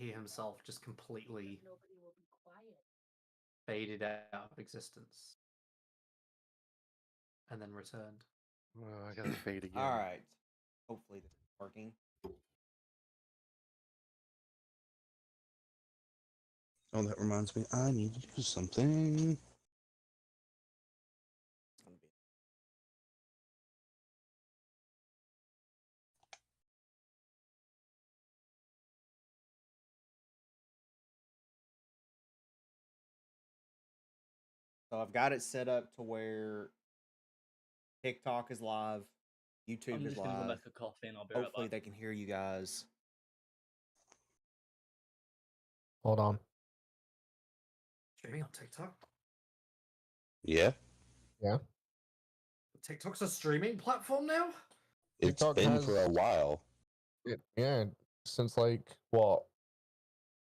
he himself just completely faded out of existence and then returned. Well, I gotta fade again. All right. Hopefully this is working. Oh, that reminds me. I need to do something. It's gonna be. So I've got it set up to where TikTok is live, YouTube I'm is just gonna go live. make a coffee and I'll be right Hopefully back. they can hear you guys. Hold on. Streaming on TikTok? Yeah, TikTok's a streaming platform now? it's TikTok been for has- a while. Yeah, since like what,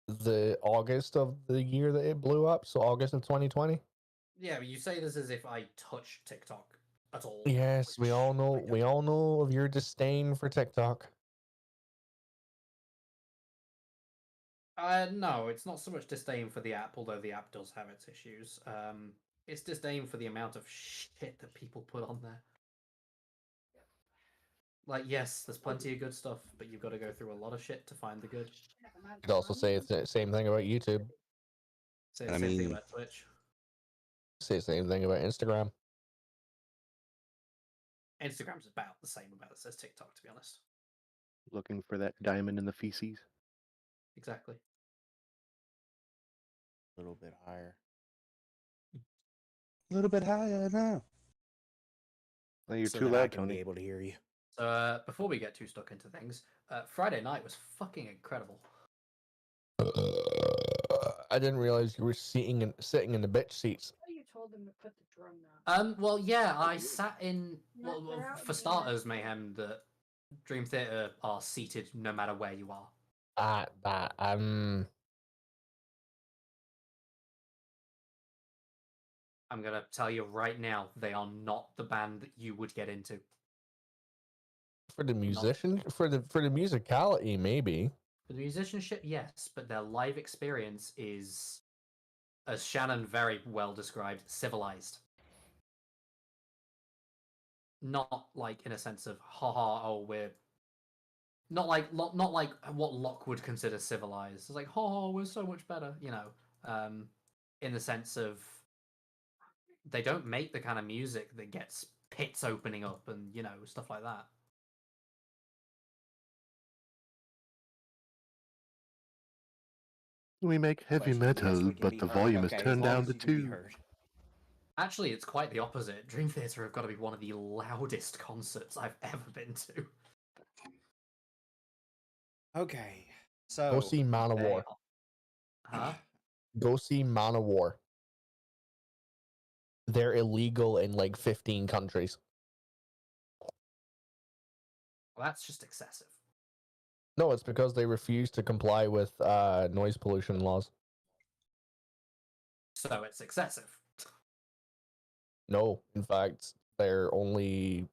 the August of the year that it blew up, so August of 2020. Yeah, but you say this as if I touch TikTok at all. Yes, we which all I know. don't. We all know of your disdain for TikTok. No, it's not so much disdain for the app, although the app does have its issues. It's disdain for the amount of shit that people put on there. Like, yes, there's plenty of good stuff, but you've got to go through a lot of shit to find the good. You could also say the same thing about YouTube. Say the I same thing mean- about Twitch. Say the same thing about Instagram. Instagram's about the same about it as TikTok, to be honest. Looking for that diamond in the feces. Exactly. A little bit higher. A little bit higher now. Well, you're so too that I loud, can be Tony. able to hear you. So before we get too stuck into things, Friday night was fucking incredible. I didn't realize you were sitting in the bitch seats. You told them to put the drum down. Well, yeah, I sat in. Well, for starters, Mayhem, the Dream Theater are seated no matter where you are. I'm gonna tell you right now, they are not the band that you would get into. For the musician, for the musicality, maybe. For the musicianship, yes, but their live experience is, as Shannon very well described, civilized. Not like in a sense of haha, oh we're not like what Locke would consider civilized. It's like, oh, we're so much better, you know. In the sense of they don't make the kind of music that gets pits opening up and, you know, stuff like that. We make heavy Question, yes, metal, we can but be the heard. volume Okay, is as turned long down as to you can be 2. heard. Actually, it's quite the opposite. Dream Theater have got to be one of the loudest concerts I've ever been to. Okay, so Go see Manowar. Huh? Go see Manowar. They're illegal in like 15 countries. Well, that's just excessive. No, it's because they refuse to comply with noise pollution laws. So it's excessive. No, in fact, they're only.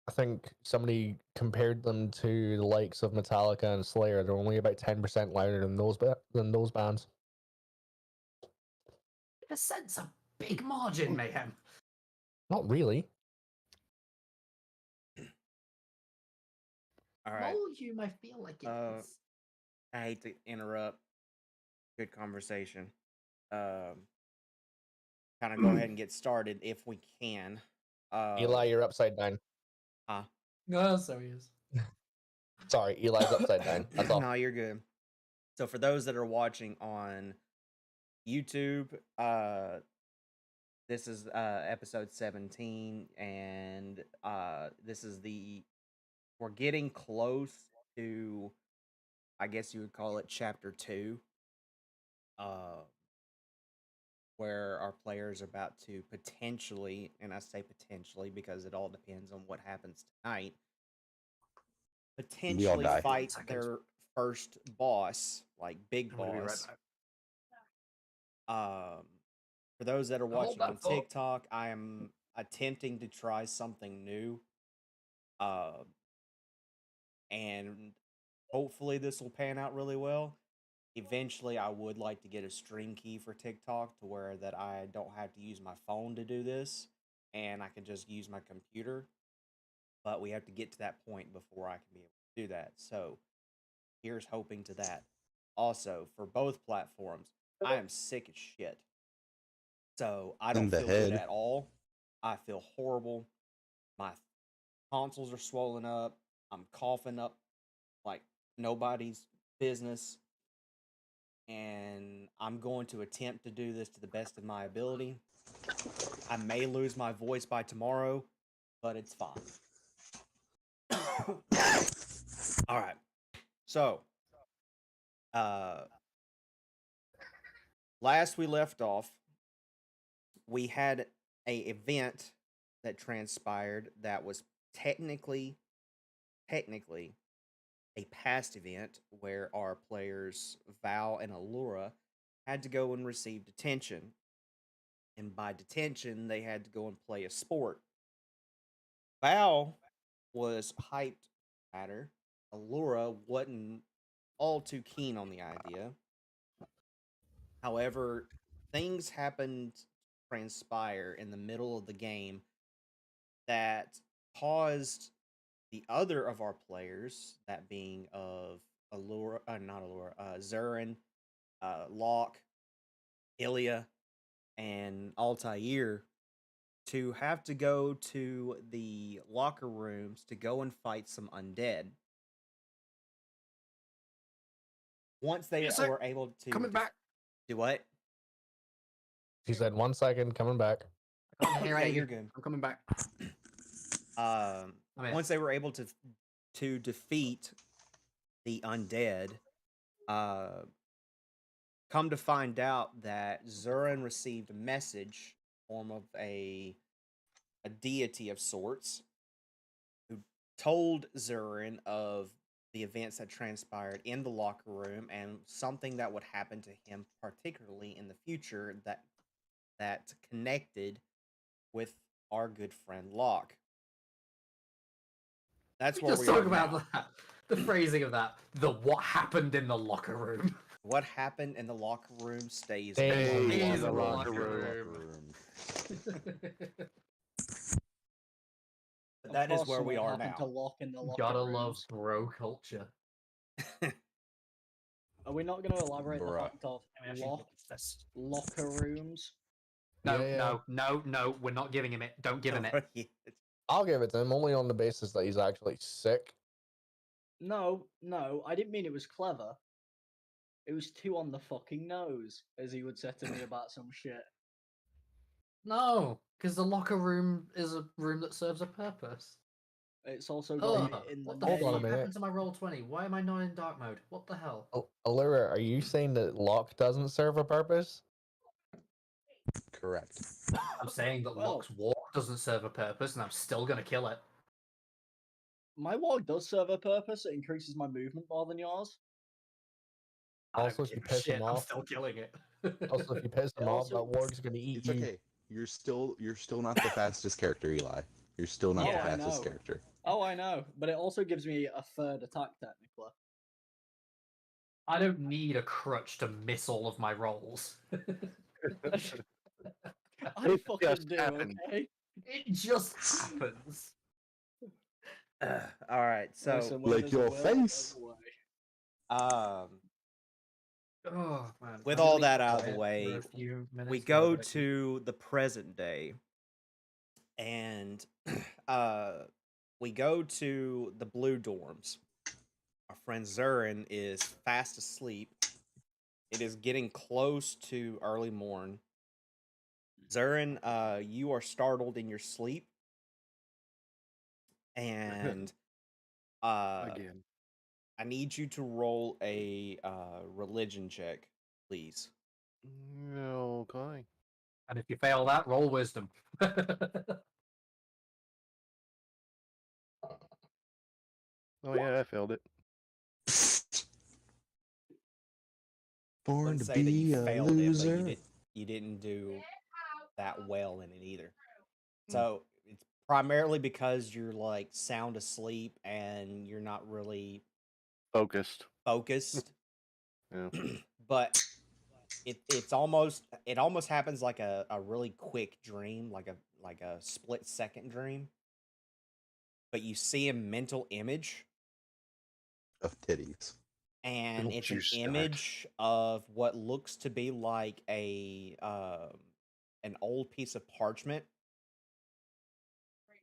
I think somebody compared them to the likes of Metallica and Slayer. They're only about 10% louder than those bands. In a sense, a big margin, Mayhem. Not really. all right. Volume, I feel like it is. I hate to interrupt. Good conversation. Kind of go ahead and get started if we can. Eli, you're upside down. No, so he is. Sorry, Eli's upside down. That's all. No, you're good. So for those that are watching on YouTube, this is episode 17, and this is we're getting close to, I guess you would call it chapter 2, where our players are about to potentially, and I say potentially because it all depends on what happens tonight, potentially die. fight 1 second. their first boss, like big I'm gonna be right boss. back. For those that are Hold watching that on thought. TikTok, I am attempting to try something new. And hopefully this will pan out really well. Eventually, I would like to get a stream key for TikTok to where that I don't have to use my phone to do this, and I can just use my computer. But we have to get to that point before I can be able to do that. So here's hoping to that. Also, for both platforms, I am sick as shit. So I don't In the feel good head. at all. I feel horrible. My tonsils are swollen up. I'm coughing up like nobody's business. And I'm going to attempt to do this to the best of my ability. I may lose my voice by tomorrow, but it's fine. All right. So, last we left off, we had a event that transpired that was technically a past event where our players Val and Allura had to go and receive detention. And by detention, they had to go and play a sport. Val was hyped at her. Allura wasn't all too keen on the idea. However, things happened to transpire in the middle of the game that caused the other of our players, that being of Allura, not Allura, Xurin, Locke, Ilya, and Altair, to have to go to the locker rooms to go and fight some undead. Once they Yes, sir. were able to Coming back. do what? He said 1 second, coming back. I can't hear Yeah, any. you're good. I'm coming back. here. Once they were able to defeat the undead, come to find out that Xurin received a message form of a deity of sorts who told Xurin of the events that transpired in the locker room and something that would happen to him particularly in the future that connected with our good friend Locke. That's We where just we talk are about now. that. The phrasing of that. The what happened in the locker room. What happened in the locker room stays Stays in the in locker the room. locker room. That is where we are happened to now. Locke in the locker Gotta love rooms. bro culture. Are we not going to elaborate the Bruh. fact of locker rooms? No, Yeah, yeah. no, we're not giving him it. Don't give him it. I'll give it to him only on the basis that he's actually sick. No, I didn't mean it was clever. It was too on the fucking nose, as he would say to me about some shit. No, because the locker room is a room that serves a purpose. It's also got Ugh, it in the what the Hold on a fuck minute. happened to my roll 20? Why am I not in dark mode? What the hell? Allura, are you saying that Locke doesn't serve a purpose? Correct. I'm saying that Well- Locke's walk doesn't serve a purpose, and I'm still gonna kill it. My walk does serve a purpose. It increases my movement more than yours. I don't Also, if you give a piss him shit, I'm off- still killing it. Also, if you piss him off, Also- that warg's gonna eat It's you. okay. You're still not the fastest character, Eli. You're still not Yeah, the I fastest know. character. Oh, I know, but it also gives me a third attack, technically. I don't need a crutch to miss all of my rolls. I It fucking just do, happened. okay? It just happens. All right, so Listen, where Like there's a your will, there's face. a way. Oh man! With I'm all gonna be that out of the quiet way, for a few minutes we now, go but I can- to the present day, and we go to the blue dorms. Our friend Xurin is fast asleep. It is getting close to early morn. Xurin, you are startled in your sleep, and Again. I need you to roll a religion check, please. Okay. And if you fail that, roll wisdom. Oh yeah, I failed it. Born Let's to say that be you a failed it, loser. but you didn't do that well in it either. So it's primarily because you're like sound asleep and you're not really Focused. focused. Yeah. But it almost happens like a really quick dream, like a split second dream. But you see a mental image, Of titties. and Don't it's you an start. image of what looks to be like an old piece of parchment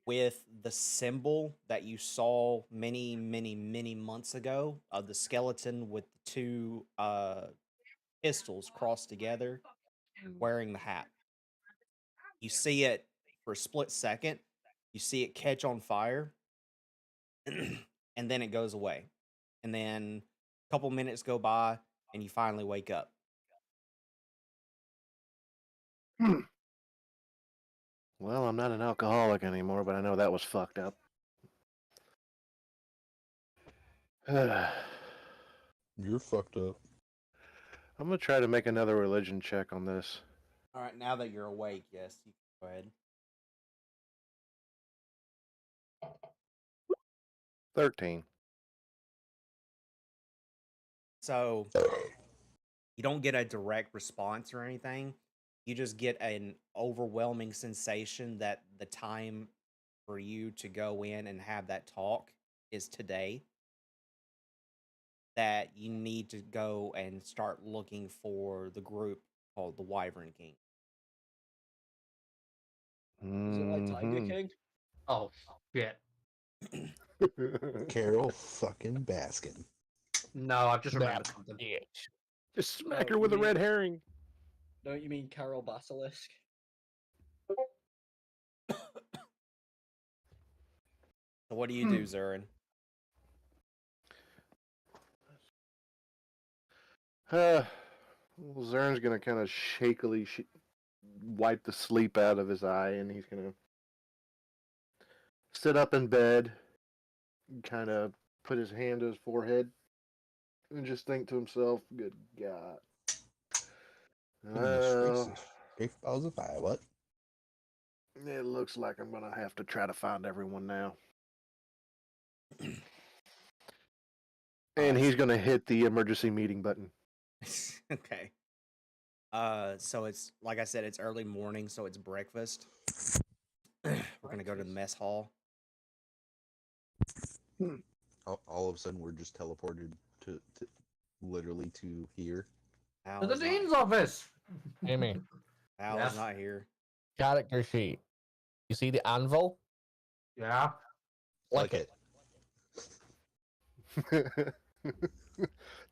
with the symbol that you saw many, many, many months ago of the skeleton with the two pistols crossed together, wearing the hat. You see it for a split second. You see it catch on fire, and then it goes away. And then a couple minutes go by, and you finally wake up. Well, I'm not an alcoholic anymore, but I know that was fucked up. You're fucked up. I'm gonna try to make another religion check on this. All right, now that you're awake, yes, you can go ahead. 13. So you don't get a direct response or anything. You just get an overwhelming sensation that the time for you to go in and have that talk is today. That you need to go and start looking for the group called the Wyvern King. Is it like Tiger Mhm. King? Oh shit! Carol fucking Baskin. No, I've just remembered something. Just smack No, her with a you red mean- herring. Don't you mean Carol Basilisk? So what do you do, Xurin? Well, Zern's gonna kind of shakily wipe the sleep out of his eye, and he's gonna sit up in bed, kind of put his hand to his forehead, and just think to himself, "Good God." Well, If I was a fire, what? it looks like I'm gonna have to try to find everyone now. And he's gonna hit the emergency meeting button. Okay. So it's like I said, it's early morning, so it's breakfast. We're gonna go to the mess hall. All of a sudden, we're just teleported to literally to here. Al To the is not- dean's office. Amy, Al Yes. is not here. character sheet. You see the anvil? Yeah. Click it.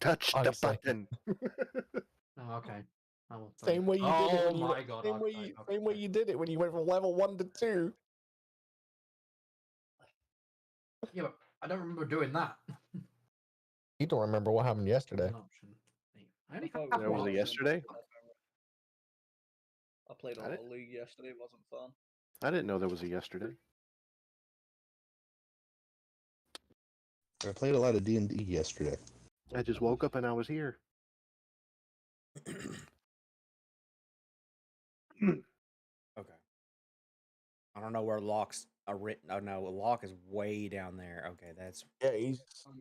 Touch the Honestly. button. Oh, okay. I will try. Same way you did it Oh when you my god. same way okay, you, okay, same way okay. you did it when you went from level 1 to 2. Yeah, but I don't remember doing that. You don't remember what happened yesterday. An option. I only thought have There was one a option. yesterday? I played a I lot didn't- of League yesterday. It wasn't fun. I didn't know there was a yesterday. I played a lot of D&D yesterday. I just woke up and I was here. Okay. I don't know where Locke's written. Oh no, Locke is way down there. Okay, that's. Yeah,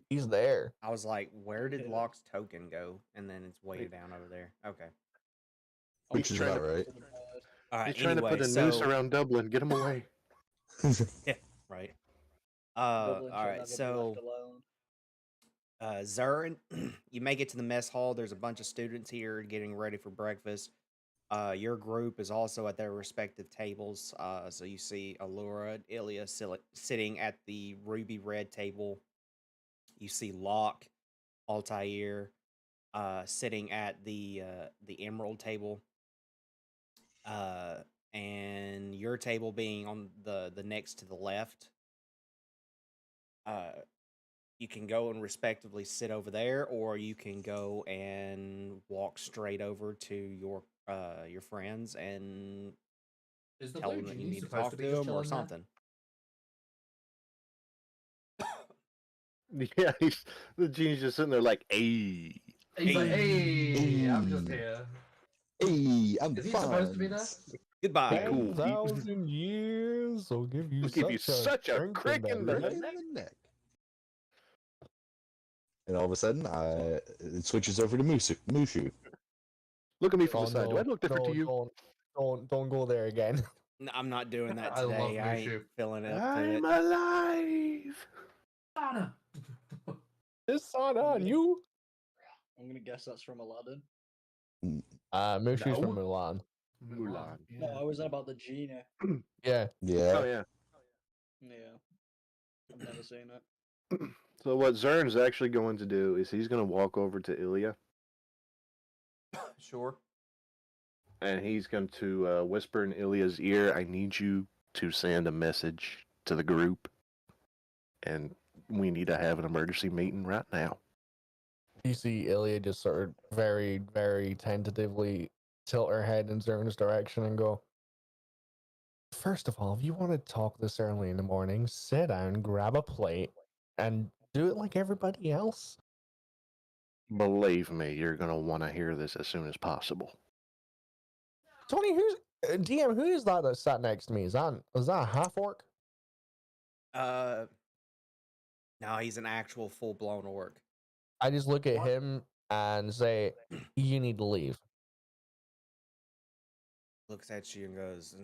he's there. I was like, where did Yeah. Locke's token go? And then it's way Wait. down over there. Okay. Which is trying about right. All right. He's trying anyway, to put a noose so- around Dublin. Get him away. Right. Dublin All shall right. never be So, left alone. Zurin, you make it to the mess hall. There's a bunch of students here getting ready for breakfast. Your group is also at their respective tables. So you see Allura and Ilya sitting at the ruby red table. You see Locke, Altair, sitting at the emerald table. And your table being on the next to the left. You can go and respectively sit over there, or you can go and walk straight over to your friends and Is the tell blue them that you genie need to supposed talk to to be just them or chilling there? something. Yeah, the genie's just sitting there like, "Hey." He's like, Hey. hey, I'm just Hey. here. Hey, I'm Is he supposed to be there? Fonz. Goodbye. cool. 10,000 years will give you We'll give you such a drink crick in the neck. Right in the neck. And all of a sudden, it switches over to Mushu. Look at me from Oh the side. Do I look different to you? Don't go there again. No, I'm not doing that I love today. I ain't Mushu. feeling up to I'm it. alive. Sana. This song on you. I'm gonna guess that's from Aladdin. Mushu's from No. Mulan. Mulan. No, I was about the genie. Yeah. Yeah. Oh yeah. Yeah, I've never seen it. So what Zern's actually going to do is he's going to walk over to Ilya Sure. and he's going to whisper in Ilya's ear, "I need you to send a message to the group, and we need to have an emergency meeting right now." You see Ilya just sort of very, very tentatively tilt her head in Zern's direction and go, "First of all, if you want to talk this early in the morning, sit down, grab a plate, and do it like everybody else." Believe me, you're going to want to hear this as soon as possible. Tony, who's DM? Who is that sat next to me? Is that a half orc? No, he's an actual full blown orc. I just look at him and say, "You need to leave." Looks at you and goes,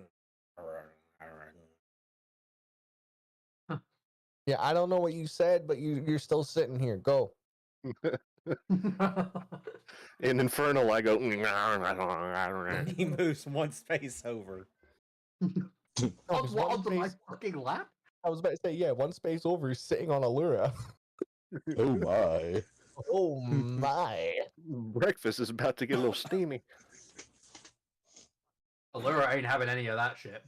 Yeah, I don't know what you said, but you're still sitting here. Go. In Infernal, I go. he moves one space over. No, 'cause What one onto my space- fucking lap? I was about to say, yeah, one space over, he's sitting on Allura. Oh my. Oh my. Breakfast is about to get a little steamy. Allura ain't having any of that shit.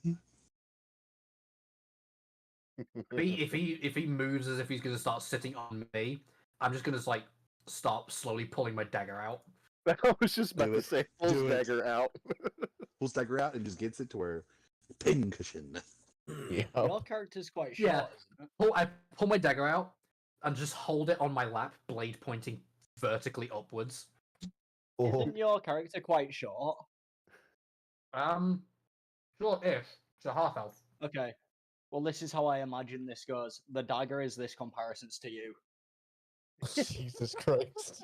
If he moves as if he's gonna start sitting on me, I'm just gonna like start slowly pulling my dagger out. I was just about Do to it. say, full Do it. dagger out. Pulls dagger out and just gets it to where pin cushion. Yeah. Your character's quite short, Yeah. isn't it? I pull my dagger out and just hold it on my lap, blade pointing vertically upwards. Oh, Isn't your character quite short? Short-ish. It's a half elf. Okay. Well, this is how I imagine this goes. The dagger is this comparisons to you. Jesus Christ.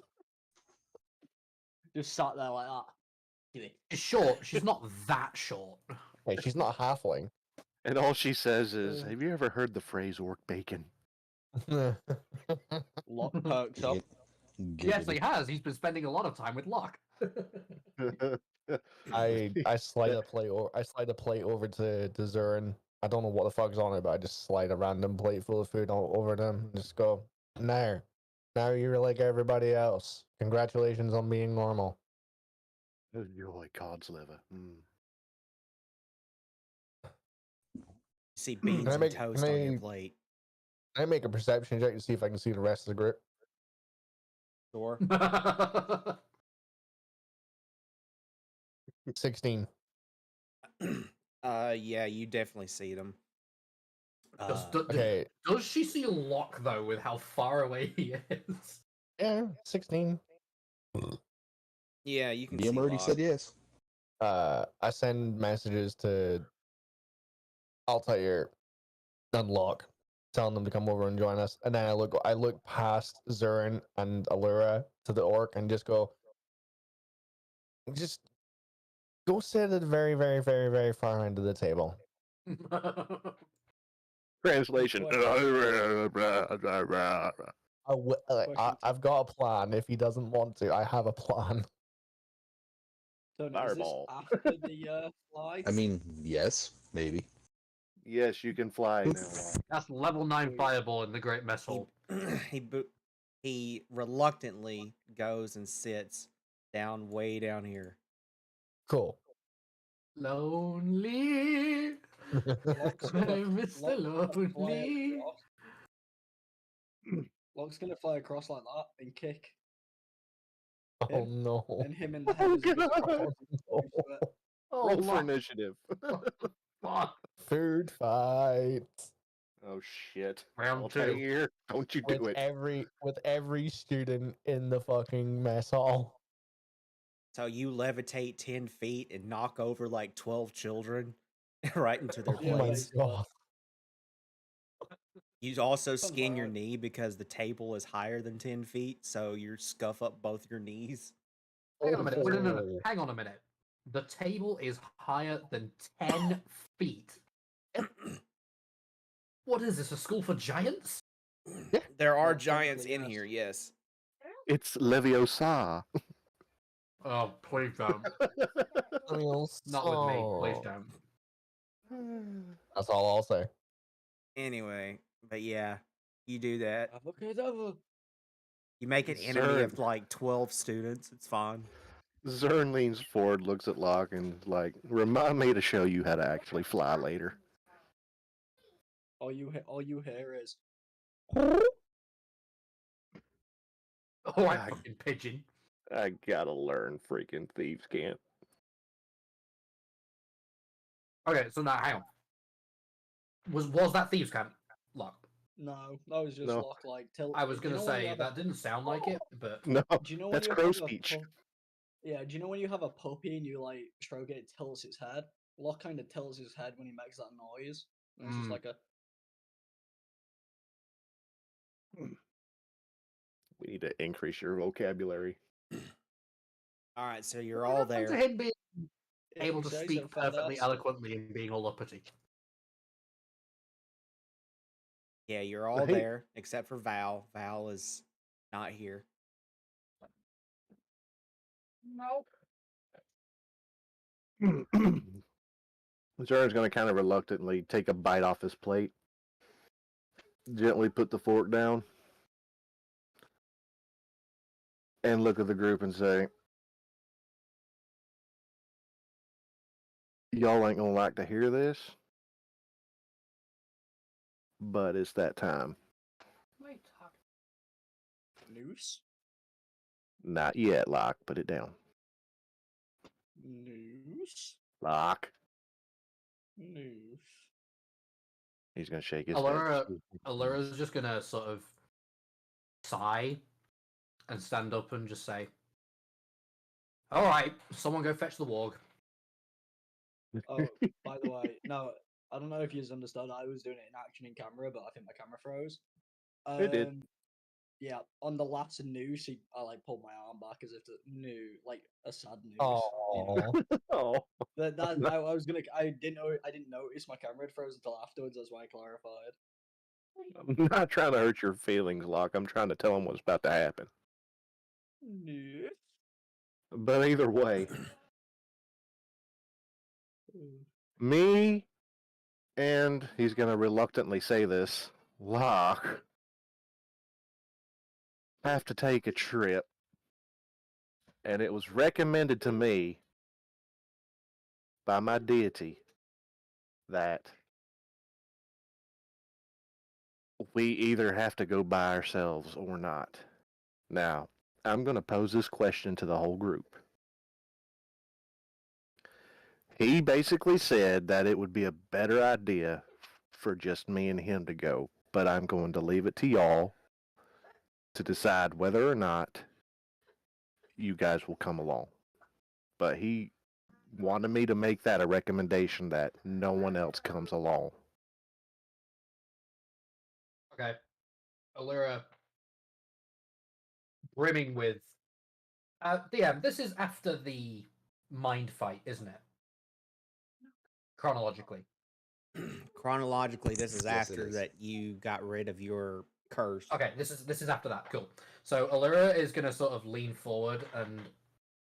Just sat there like that. She's short. She's not that short. Hey, she's not a halfling. And all she says is, "Have you ever heard the phrase orc bacon?" Locke perks up. Yes, he has. He's been spending a lot of time with Locke. I slide a plate over to Zurin. I don't know what the fuck's on it, but I just slide a random plate full of food over them and just go, now you're like everybody else. Congratulations on being normal. Enjoy cod's liver. See beans I and make- toast can on your I- plate. I make a perception check to see if I can see the rest of the group. Sure. 16. Yeah, you definitely see them. Okay. Does she see Locke though, with how far away he is? Yeah, 16. Yeah, you can DM see already Locke. said yes. I send messages to Altair and Locke, telling them to come over and join us. And then I look past Zurin and Allura to the orc and just go sit at the very, very, very, very far end of the table. Translation. I've got a plan. If he doesn't want to, I have a plan. Tony, Fireball. Is this after the flight? I mean, yes, maybe. Yes, you can fly now. That's level 9 fireball in the Great Mess Hall. He reluctantly goes and sits down way down here. Cool. Lonely. Locke's gonna- Mr. Locke's gonna fly Lonely. across. Locke's gonna fly across like that and kick, Oh no. and him in the head. is gonna God. Oh, no. Oh, Roll for Locke. initiative. Fuck. Food fight. Oh shit. Round Altair, 2. don't you do With it. every student in the fucking mess hall. So you levitate 10 feet and knock over like 12 children right into their Oh my plates. god. You also Sounds skin about your right. knee because the table is higher than 10 feet, so you scuff up both your knees. Hang on a minute. Wait, no. Oh. Hang on a minute. The table is higher than 10 feet. What is this, a school for giants? There are Well, giants technically, in yes. here, yes. It's Leviosa. Oh, please don't. Not with me. Please don't. That's all I'll say. Anyway, but yeah, you do that. Avocado. You make an enemy Zern. of like 12 students. It's fine. Zern leans forward, looks at Locke, and is like, remind me to show you how to actually fly later. All you hear is. All right, God. fucking pigeon. I gotta learn freaking thieves can't. Okay, so now hang on. Was that thieves camp? Lock. No, that was just No. Locke. Like, till I was do you gonna know when you say have a that didn't sound like it, but No, Do you know when that's you crow have speech. Yeah, do you know when you have a puppy and you like stroke it, it tilts its head? Locke kind of tilts his head when he makes that noise. And it's just like a. We need to increase your vocabulary. All right, so you're what all happened to there. him being if able you to say speak so, perfectly fantastic. eloquently and being all uppity. Yeah, you're all Hey. there except for Val. Val is not here. No. Zern's going to kind of reluctantly take a bite off his plate, gently put the fork down, and look at the group and say, y'all ain't going to like to hear this, but it's that time. Wait, talk. Noose? Not yet, Locke. Put it down. Noose? Locke. Noose. He's going to shake his Allura, head. Allura's just gonna sort of sigh and stand up and just say, "All right, someone go fetch the warg." Oh, by the way, no, I don't know if you understood. I was doing it in action in camera, but I think my camera froze. It did. Yeah, on the last noose, I like pulled my arm back as if to like a sad noose. Oh. Oh. I was gonna. I didn't notice my camera had frozen until afterwards. That's why I clarified. I'm not trying to hurt your feelings, Locke. I'm trying to tell him what's about to happen. Noose. But either way, me and he's going to reluctantly say this, Locke, have to take a trip. And it was recommended to me by my deity that we either have to go by ourselves or not. Now, I'm going to pose this question to the whole group. He basically said that it would be a better idea for just me and him to go, but I'm going to leave it to y'all to decide whether or not you guys will come along. But he wanted me to make that a recommendation that no one else comes along. Okay, Allura, brimming with. DM, this is after the mind fight, isn't it? Chronologically. Chronologically, this is Yes, it after is. that you got rid of your curse. Okay, this is after that. Cool. So Allura is gonna sort of lean forward and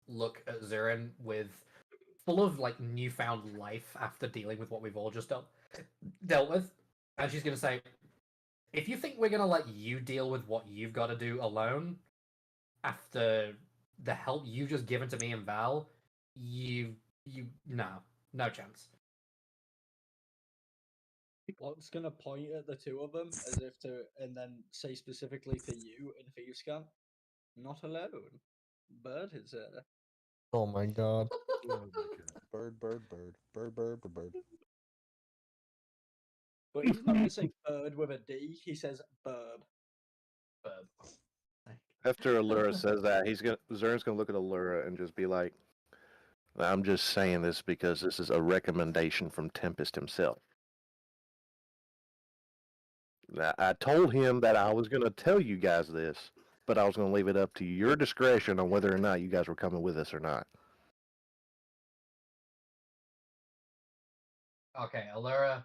look at Xurin with full of like newfound life after dealing with what we've all just dealt with, and she's gonna say, "If you think we're gonna let you deal with what you've got to do alone, after the help you've just given to me and Val, no chance." Locke's gonna point at the two of them as if to, and then say specifically to you in Thieves Camp, "Not alone. Bird is there." Oh my god. Bird, bird, bird, bird, bird, bird, bird. But he's not gonna say bird with a D. He says burb. After Allura says that, Zern's gonna look at Allura and just be like, I'm just saying this because this is a recommendation from Tempest himself. I told him that I was going to tell you guys this, but I was going to leave it up to your discretion on whether or not you guys were coming with us or not. Okay, Allura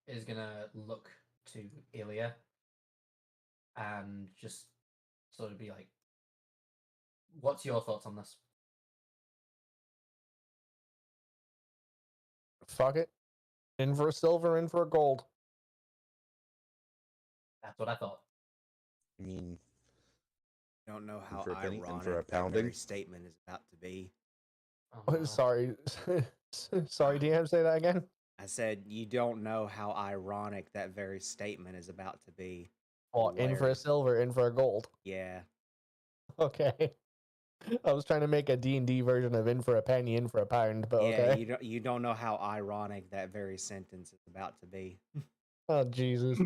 is gonna look to Ilya and just sort of be like, "What's your thoughts on this?" Fuck it. In for a silver, in for a gold. That's what I thought. I mean, Don't know how for a penny and ironic for a that pounding? very statement is about to be. Oh, no. Sorry. Sorry, DM, say that again? I said you don't know how ironic that very statement is about to be. What, in for a Hilarious. silver, in for a gold? Yeah. Okay. I was trying to make a D&D version of in for a penny, in for a pound, but Yeah, okay. you don't know how ironic that very sentence is about to be. Oh, Jesus.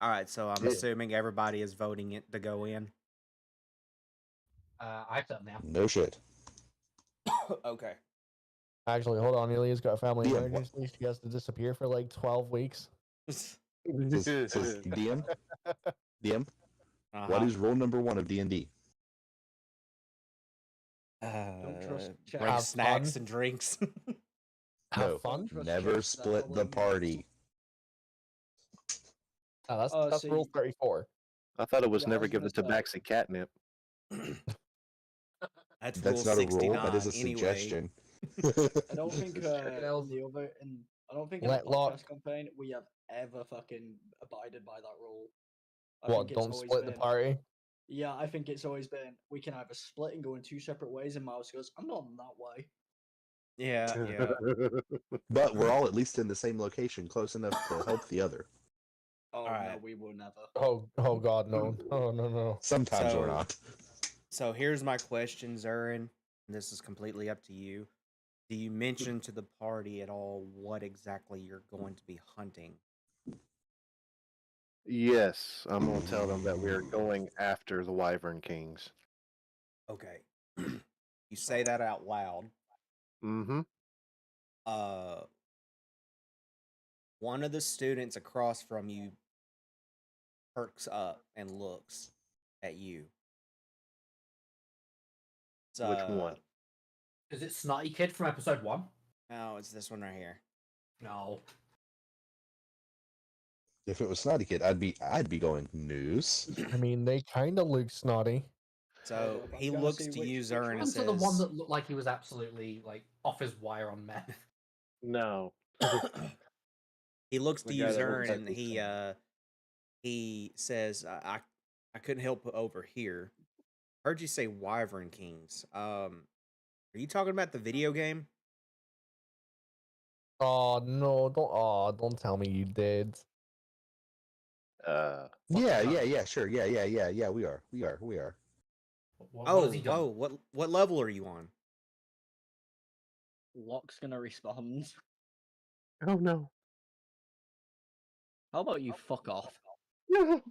All right, so I'm Yeah. assuming everybody is voting it to go in. I certainly am. no shit. Okay. Actually, hold on. Ilya's got a family DM, what? emergency. She has to disappear for like 12 weeks. Says DM. DM. Uh-huh. What is rule number 1 of D&D? Don't trust chat. Bring Have snacks fun. and drinks. Have No, fun. Trust never chat split the settling. party. Oh, that's See, rule 34. I thought it was Yeah, I never was give the gonna say. tabaxi catnip. That's That's rule not a rule. 69 That is a anyway. suggestion. I don't think Check it out. in the other in I don't think in the Let Locke- podcast campaign we have ever fucking abided by that rule. I What, think it's don't always split the been- party? Yeah, I think it's always been we can either split and go in 2 separate ways, and Mouse goes, "I'm not in that way." Yeah, yeah. But we're all at least in the same location, close enough to help the other. Oh no, Alright. we will never. Oh God, no. Oh, no. Sometimes So- we're not. So here's my question, Xurin. And this is completely up to you. Do you mention to the party at all what exactly you're going to be hunting? Yes, I'm going to tell them that we're going after the Wyvern Kings. Okay. You say that out loud. Mm-hmm. One of the students across from you perks up and looks at you. It's, Which one? Is it Snotty Kid from episode 1? No, it's this one right here. No. If it was Snotty Kid, I'd be going news. I mean, they kind of look snotty. So I'm he gonna looks see to which- you, which Xurin, and Onto the one says, that looked like he was absolutely like off his wire on meth. No. he looks The to you, guy that looks Xurin, like and he's he says, I couldn't help but overhear. Heard you say Wyvern Kings. Are you talking about the video game? Oh no! Don't tell me you did. Uh, Yeah, sure. Yeah. We are. What Oh, has he done? what level are you on? Locke's gonna respond. oh no. How about you fuck off? No.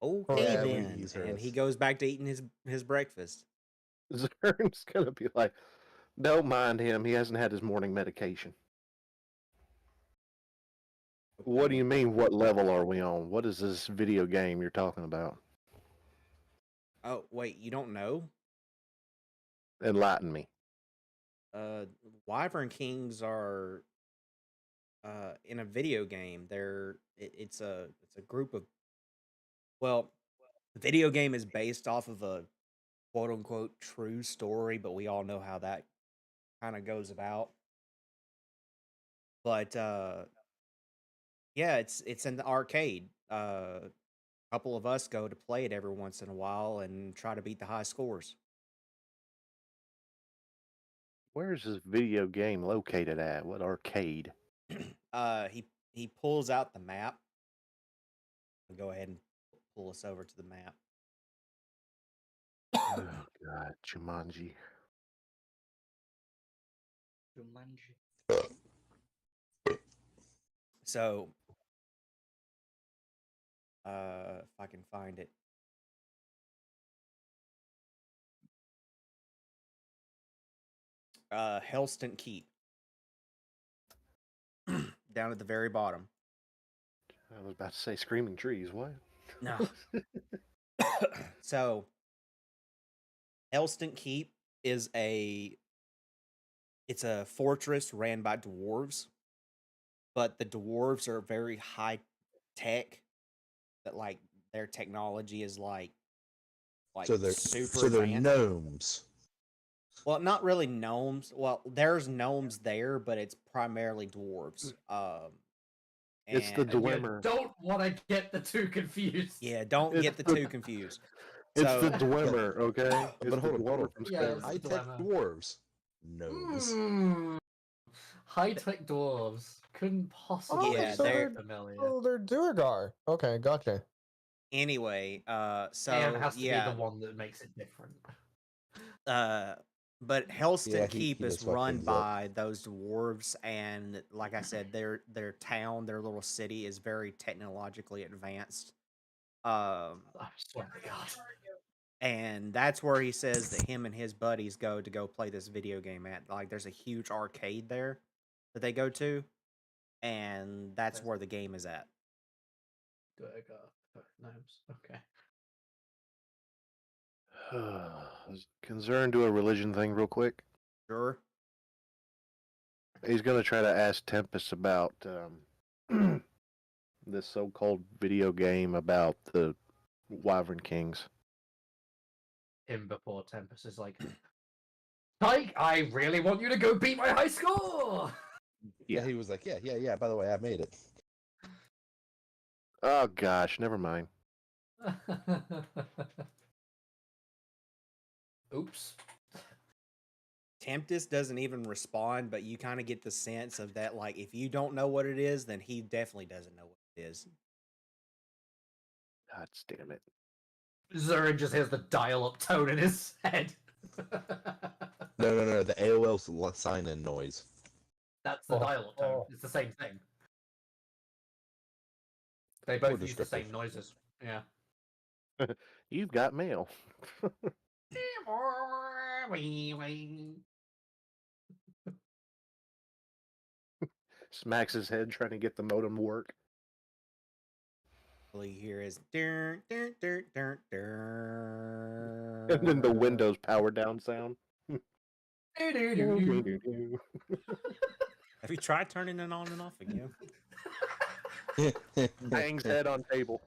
Okay Yeah, then. he's heard And he us. goes back to eating his breakfast. Zern's going to be like, don't mind him. He hasn't had his morning medication. What do you mean, what level are we on? What is this video game you're talking about? Oh, wait, you don't know? Enlighten me. Wyvern Kings are in a video game. It's a group of, well, the video game is based off of a quote unquote true story, but we all know how that kind of goes about. But yeah, it's in the arcade. A couple of us go to play it every once in a while and try to beat the high scores. Where is this video game located at? What arcade? He pulls out the map. I'll go ahead and pull us over to the map. Oh, God, Jumanji. Jumanji. So, if I can find it. Helston Keep. down at the very bottom. I was about to say screaming trees. What? No. So, Helston Keep is a fortress ran by dwarves, but the dwarves are very high tech. That like their technology is like so they're super they're advanced. gnomes. Well, not really gnomes. Well, there's gnomes there, but it's primarily dwarves. It's the and- You Dwemer. don't want to get the two confused. Yeah, don't It's get the the- two confused. It's So- the Dwemer, okay? But It's the hold on, dwemer from Yeah, space. it's- High tech Dilemma. dwarves. Gnomes. High-tech dwarves couldn't possibly Yeah, be they're- familiar. Oh, they're Duergar. Okay, gotcha. Anyway, so Mayhem has to yeah, be the one that makes it different. but Helston Yeah, he Keep does is fuck run things up. by those dwarves, and like I said, their town, their little city is very technologically advanced. I swear to God. And that's where he says that him and his buddies go play this video game at. Like, there's a huge arcade there that they go to, and that's where the game is at. Gnomes. Okay. Can Zern do a religion thing real quick? Sure. He's going to try to ask Tempest about this so-called video game about the Wyvern Kings. Him before Tempest is like, Tyke, I really want you to go beat my high score! Yeah, he was like, yeah. By the way, I made it. Oh gosh, never mind. Oops. Tempest doesn't even respond, but you kind of get the sense of that, like, if you don't know what it is, then he definitely doesn't know what it is. God damn it. Zurin just hears the dial-up tone in his head. No. The AOL sign-in noise. That's the Oh, dial-up tone. oh. It's the same thing. They More both use the descriptive. same noises. Yeah. You've got mail. Smacks his head trying to get the modem to work. All you hear is "Dur, dur, dur, dur, dur." And then the Windows power down sound. Have you tried turning it on and off again? Bangs head on table.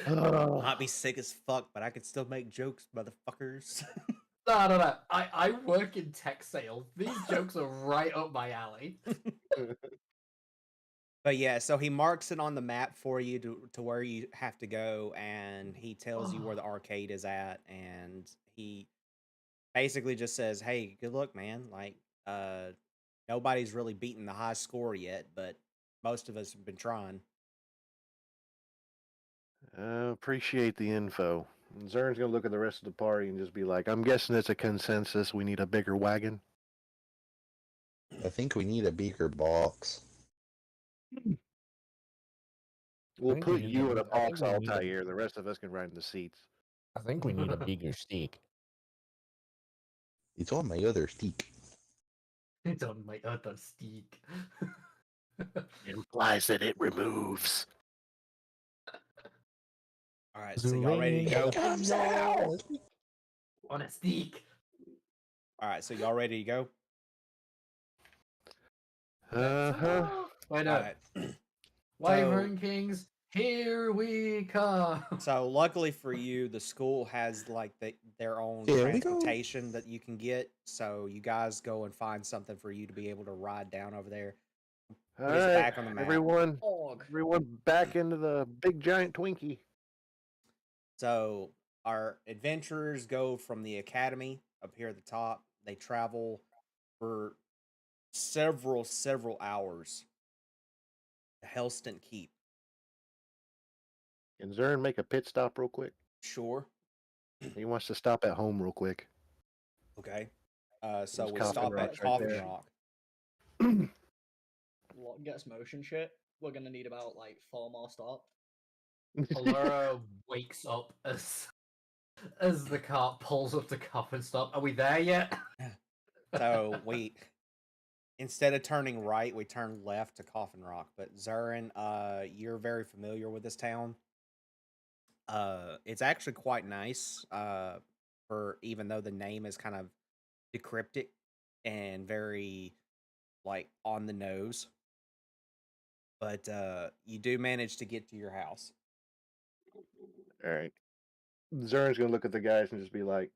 Might be sick as fuck, but I could still make jokes, motherfuckers. No. I work in tech sales. These jokes are right up my alley. But yeah, so he marks it on the map for you to where you have to go, and he tells you where the arcade is at, and he basically just says, "Hey, good luck, man. Like, nobody's really beaten the high score yet, but most of us have been trying." Appreciate the info. And Zern's gonna look at the rest of the party and just be like, I'm guessing it's a consensus. We need a bigger wagon. I think we need a beaker box. We'll think put we need you a- in a I think box we all need a- tired. The rest of us can ride in the seats. I think we need a bigger steak. It's on my other stick. It's on my other steak. Implies that it removes. All right, so y'all ready to go? On a steak. All right, so y'all ready to go? Uh-huh. Why All not? right. Wyvern Kings, here we come. So luckily for you, the school has like their own Here we go. transportation that you can get. So you guys go and find something for you to be able to ride down over there. All Put us right, back on the map. everyone back into the big giant Twinkie. So our adventurers go from the academy up here at the top. They travel for several hours to Helston Keep. Can Zern make a pit stop real quick? Sure. He wants to stop at home real quick. Okay. So There's we Coffin stop at Rock's right Coffin there. Rock. Locke gets motion shit. We're gonna need about like 4 more stops. Allura wakes up as the cart pulls up to Coffin Stop. Are we there yet? So instead of turning right, we turn left to Coffin Rock. But Xurin, you're very familiar with this town. It's actually quite nice. For even though the name is kind of decryptic and very like on the nose, but you do manage to get to your house. All right. Zern's gonna look at the guys and just be like,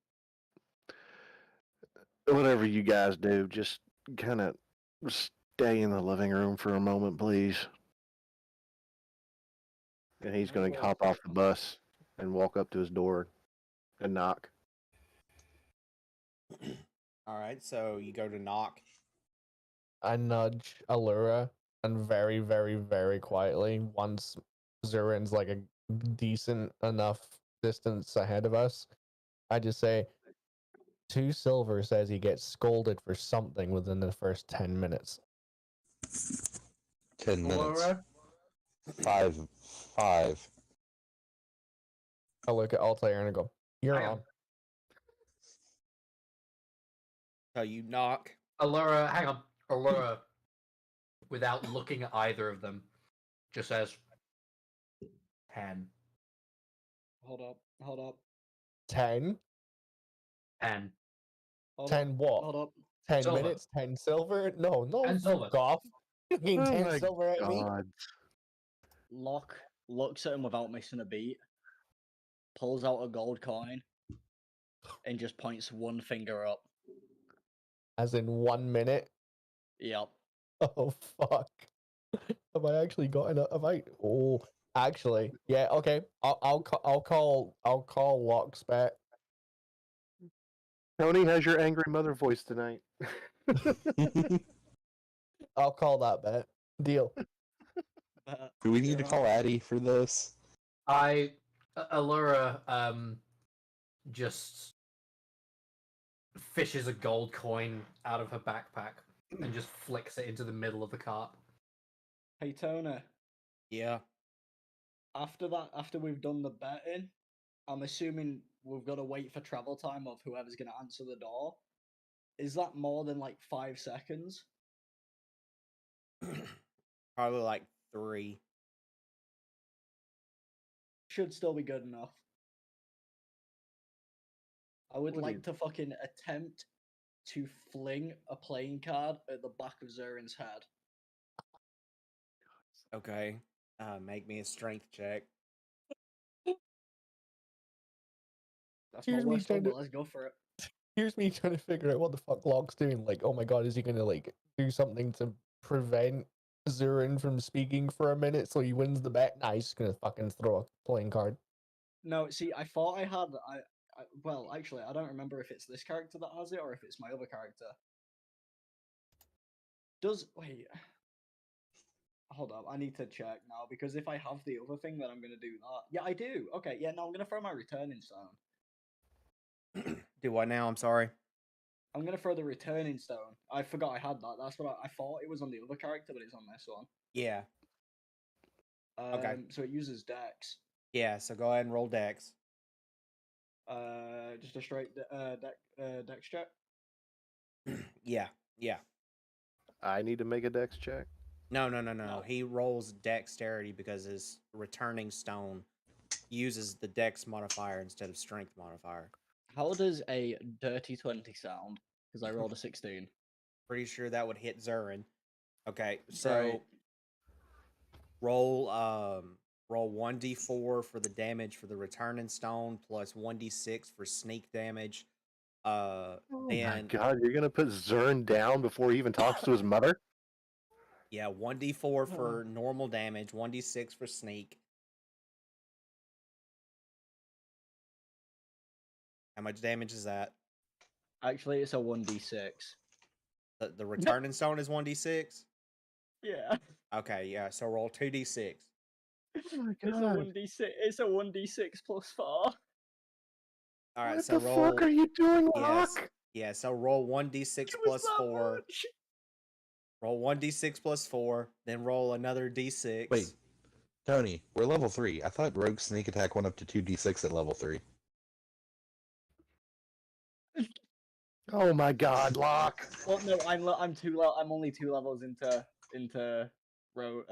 "Whatever you guys do, just kind of stay in the living room for a moment, please." And he's gonna hop off the bus and walk up to his door and knock. All right, so you go to knock. I nudge Allura and very, very, very quietly, once Zurin's like a decent enough distance ahead of us, I just say, 2 silver says he gets scolded for something within the first 10 minutes. 10 minutes. Allura? 5. I look at Altair and I go, "You're Hang on." on. So you knock. Allura, hang on. Allura, without looking at either of them, just says 10. Hold up. 10? 10. Hold 10 up. what? Hold up. 10 Silver. minutes? 10 silver? No, 10 silver. fuck off. You mean Oh 10 my silver at me? God. Locke looks at him without missing a beat, pulls out a gold coin, and just points one finger up. As in 1 minute? Yep. Oh, fuck. Have I actually got enough? Have I? Oh, actually, yeah, okay. I'll call Locke's bet. Tony has your angry mother voice tonight. I'll call that bet. Deal. Do we need to call Addie for this? Allura, just fishes a gold coin out of her backpack and just flicks it into the middle of the cart. Hey, Tony. Yeah. After we've done the betting, I'm assuming we've got to wait for travel time of whoever's going to answer the door. Is that more than like 5 seconds? Probably like 3. Should still be good enough. I would What do like you- to fucking attempt to fling a playing card at the back of Zurin's head. Okay. Make me a strength check. That's Here's my me worst trying one, to- but let's go for it. Here's me trying to figure out what the fuck Locke's doing. Like, oh my god, is he gonna like do something to prevent Zurin from speaking for a minute so he wins the bet? Nah, he's just gonna fucking throw a playing card. No, see, I thought I had. Well, actually, I don't remember if it's this character that has it or if it's my other character. Wait? Hold up, I need to check now because if I have the other thing, then I'm gonna do that. Yeah, I do. Okay, yeah, no, I'm gonna throw my returning stone. Do what now? I'm sorry. I'm gonna throw the returning stone. I forgot I had that. That's what I thought it was on the other character, but it's on this one. Yeah. Okay. So it uses Dex. Yeah, so go ahead and roll dex. Just a straight Dex check. Yeah. I need to make a dex check. No. No. He rolls dexterity because his returning stone uses the dex modifier instead of strength modifier. How does a dirty 20 sound? Because I rolled a 16. Pretty sure that would hit Zurin. Okay, so Right. roll 1d4 for the damage for the returning stone plus 1d6 for sneak damage. Oh my Then God, you're gonna put Zern down before he even talks to his mother? yeah, 1d4 for normal damage, 1d6 for sneak. How much damage is that? Actually, it's a 1d6. The returning stone is 1d6? Yeah. Okay, yeah, so roll 2d6. Oh my It's a 1d6. It's a 1d6 plus 4. All right, What so the roll. fuck are you doing, Yes. Locke? Yeah, so roll 1d6 plus 4. Roll 1d6 plus 4, then roll another d6. Wait, Tony, we're level 3. I thought Rogue Sneak Attack went up to 2d6 at level 3. Oh my God, Locke. Well, no, I'm only 2 levels into rogue.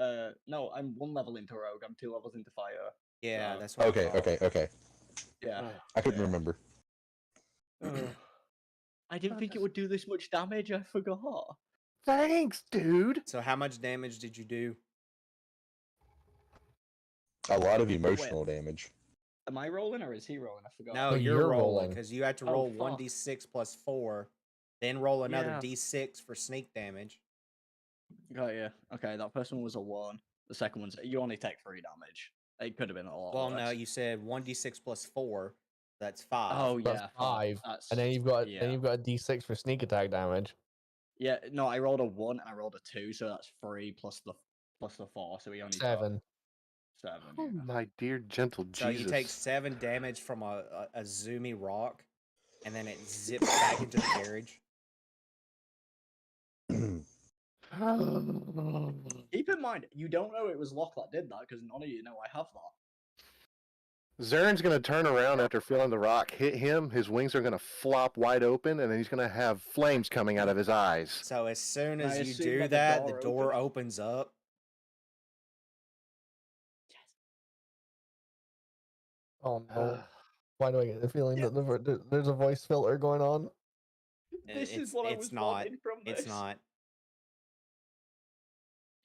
No, I'm 1 level into rogue. I'm 2 levels into fire. Yeah, So, that's what I Okay, thought. okay. yeah. I couldn't Yeah. remember. I didn't think it would do this much damage. I forgot. Thanks, dude. So how much damage did you do? A lot of emotional damage. Am I rolling or is he rolling? I forgot. No, No, you're you're rolling rolling. because you have to Oh, roll fuck. 1d6 plus 4, then roll another Yeah. d6 for sneak damage. Oh yeah. Okay, that first one was a 1. The second one's you only take 3 damage. It could have been a lot Well, worse. no, you said 1d6 plus 4. That's 5. Oh That's yeah, 5. That's, And then you've got yeah. then you've got a D6 for sneak attack damage. Yeah, no, I rolled a 1 and I rolled a 2, so that's 3 plus the 4, so he only got 7. 7. Oh Yeah. my dear gentle So Jesus. you take 7 damage from a zoomy rock, and then it zips back into the carriage. Keep in mind, you don't know it was Locke that did that because none of you know I have that. Zern's gonna turn around after feeling the rock hit him. His wings are gonna flop wide open, and then he's gonna have flames coming out of his eyes. So as soon I as you assume do that that, the the door door opens up. Oh no. Why do I get the feeling that there's a voice filter going on? This is It's- what I it's was not. wanting from this. It's not.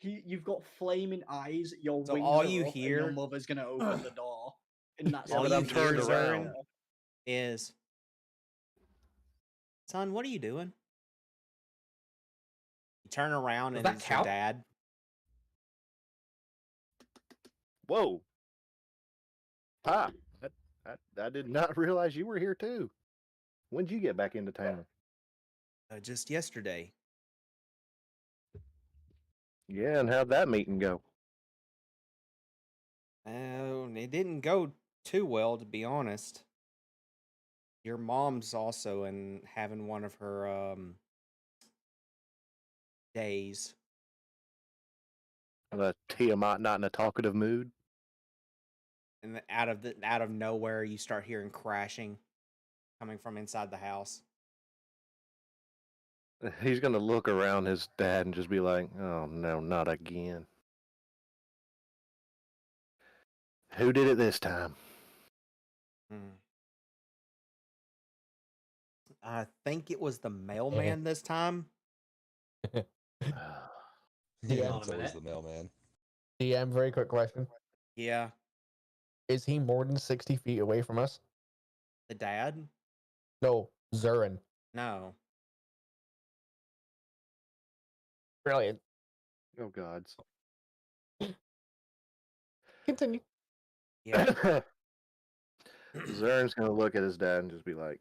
You've got flaming eyes. Your So wings all are you up, and hear- your mother's gonna open the door. And that's All but you I'm hear, turned Zern, around. is, son, what are you doing? You turn around Does and that it's your count? dad. Whoa. Pop, I did not realize you were here too. When'd you get back into town? Just yesterday. Yeah, and how'd that meeting go? It didn't go too well, to be honest. Your mom's also having one of her days. Tiamat not in a talkative mood? And out of nowhere, you start hearing crashing coming from inside the house. He's gonna look around his dad and just be like, "Oh no, not again." Who did it this time? I think it was the mailman this time. Yeah, Yeah. it's always the mailman. DM, very quick question. Yeah, Is he more than 60 feet away from us? the dad. No, Xurin. No, Brilliant. Oh gods. Continue. yeah. Zern's gonna look at his dad and just be like,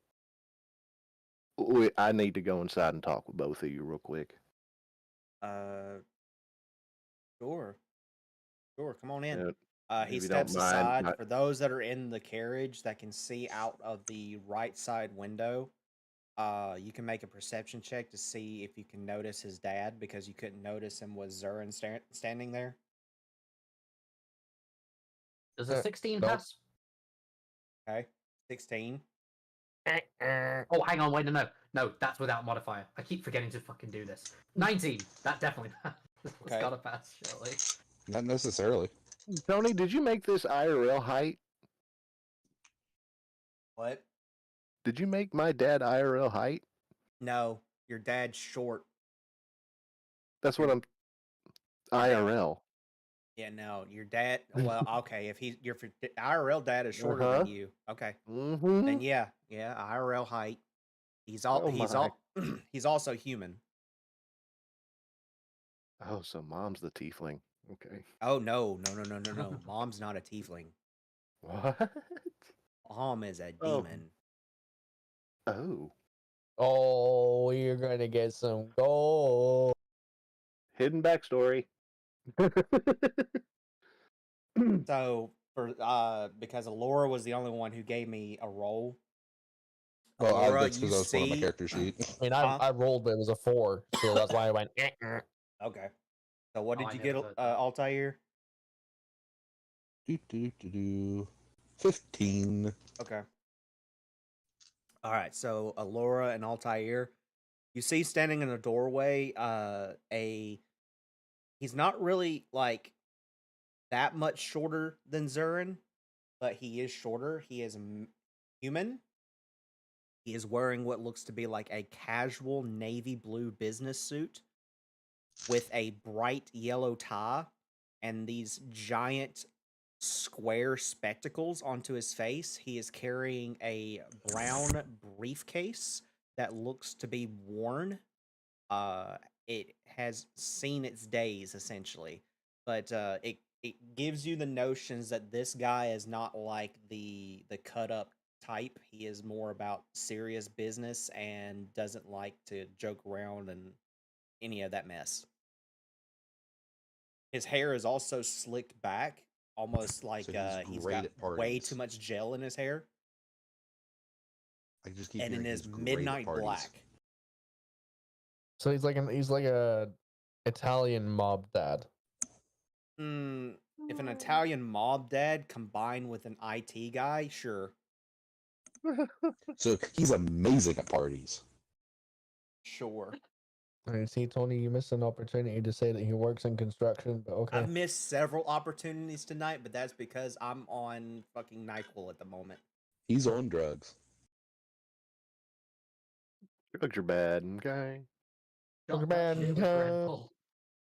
I need to go inside and talk with both of you real quick. Sure. Come on in. If He you don't steps mind, aside. For those that are in the carriage that can see out of the right side window, you can make a perception check to see if you can notice his dad, because you couldn't notice him with Zurin standing there. Does a 16 nope. pass? Okay, 16. Oh, hang on, wait, no, that's without modifier. I keep forgetting to fucking do this. 19, that definitely passed. It's Okay. gotta pass, surely. Not necessarily. Tony, did you make this IRL height? What? Did you make my dad IRL height? No, your dad's short. That's what I'm. IRL. Yeah, no, your dad. Well, okay, if your IRL dad is shorter Uh-huh. than you, okay, Mm-hmm. then yeah, IRL height. He's he's also human. Oh, so mom's the tiefling. Okay. Oh no. Mom's not a tiefling. What? Mom is a Oh. demon. Oh. Oh, you're gonna get some gold. Hidden backstory. So for because Alora was the only one who gave me a roll. Well, Alora, that's because I was pulling my character sheet. I mean, Huh? I rolled, but it was a 4, so that's why I went. Okay. So what Oh, did I you get, never heard that. Altair? 15. Okay. All right, so Alora and Altair, you see standing in the doorway, he's not really like that much shorter than Xurin, but he is shorter. He is human. He is wearing what looks to be like a casual navy blue business suit with a bright yellow tie and these giant square spectacles onto his face. He is carrying a brown briefcase that looks to be worn. It has seen its days essentially, but it gives you the notions that this guy is not like the cut up type. He is more about serious business and doesn't like to joke around and any of that mess. His hair is also slicked back, almost like So he's he's great got at way parties. too much gel in his hair, I just keep and hearing it he's is great at midnight parties. black. So he's like a Italian mob dad. If an Italian mob dad combined with an IT guy, sure. So he's amazing at parties. Sure. I see, Tony, you missed an opportunity to say that he works in construction, but okay. I've missed several opportunities tonight, but that's because I'm on fucking NyQuil at the moment. He's on drugs. Drugs are bad, okay? Shot that Man, shit with Red Bull.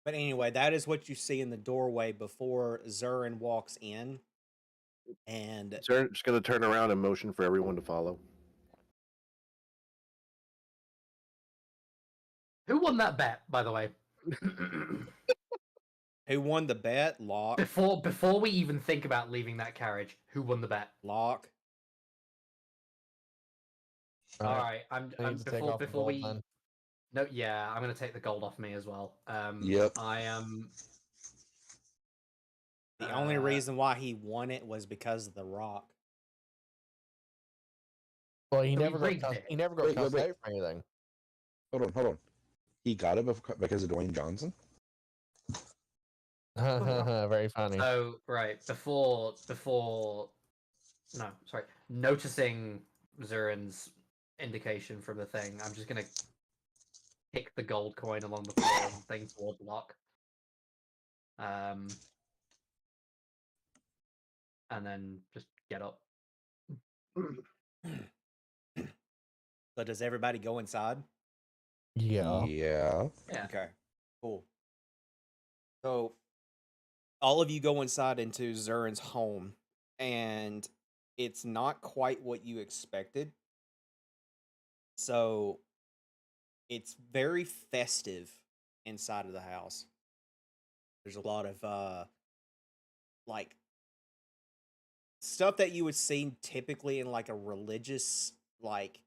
But anyway, that is what you see in the doorway before Xurin walks in. And Just gonna turn around and motion for everyone to follow. Who won that bet, by the way? who won the bet? Locke. Before we even think about leaving that carriage, who won the bet? Locke. All right, I'm I need to take off the before gold, we. man. No, yeah, I'm gonna take the gold off me as well. Yep. I am. The only reason why he won it was because of the rock. Well, he So he never got rigged cussed, it. he never got Wait, cussed wait. out for anything. Hold on. He got it because of Dwayne Johnson? Very funny. So right before no, sorry, noticing Xurin's indication from the thing, I'm just gonna kick the gold coin along the floor and thing towards Locke. And then just get up. So does everybody go inside? Yeah. Yeah. Yeah. Okay, cool. So all of you go inside into Xurin's home, and it's not quite what you expected. So it's very festive inside of the house. There's a lot of like stuff that you would see typically in like a religious like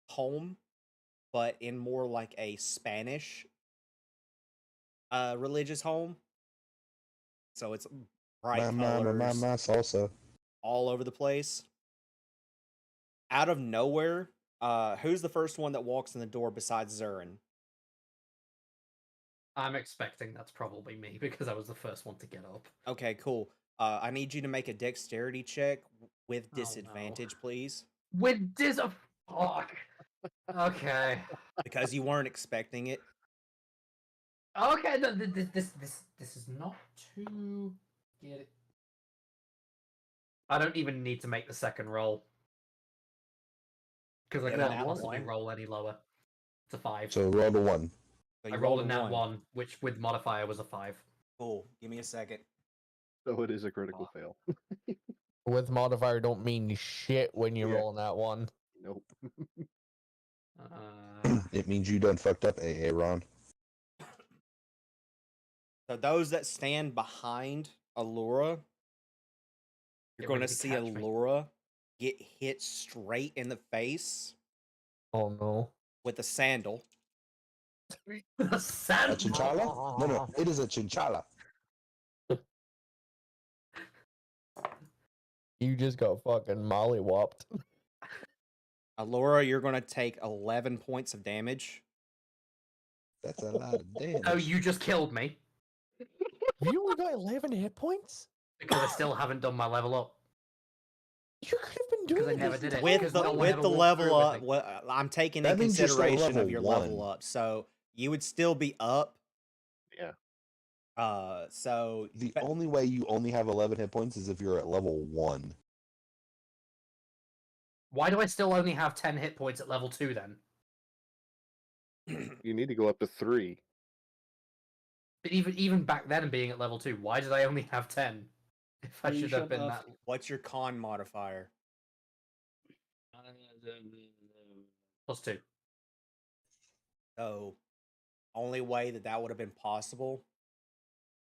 home, but in more like a Spanish religious home. So it's bright My colors salsa. all over the place. Out of nowhere, who's the first one that walks in the door besides Xurin? I'm expecting that's probably me because I was the first one to get up. Okay, cool. I need you to make a dexterity check with Oh, no. disadvantage, please, With fuck. Okay. because you weren't expecting it. Okay, this is not too get it. I don't even need to make the second roll because I Yeah, can't that possibly one. roll any lower. It's a 5. So roll the 1. So I you rolled a a nat 1, which with modifier was a 5. Cool. Give me a second. So it is a critical fail. With modifier don't mean shit when you're Yeah. rolling that one. Nope. It means you done fucked up, AA Ron. So those that stand behind Allura, you're Get going to ready to see catch me. Allura get hit straight in the face Oh no. with a sandal. A A sand. chinchilla? No, it is a chinchilla. You just got fucking mollywopped. Allura, you're going to take 11 points of damage. That's a lot of damage. Oh, you just killed me You only got 11 hit points? because I still haven't done my level up. You could have been Because I never did it. with because the no one with ever the walked level through with up, me. what I'm taking That in means you're still consideration of level your level 1. up, so you would still be up. Yeah. So The only way you only have 11 hit points is if you're at level 1. Why do I still only have 10 hit points at level 2 then? You need to go up to 3. But even back then, being at level 2, why did I only have 10? If I You should have shouldn't been have. that. what's your con modifier? +2. So only way that would have been possible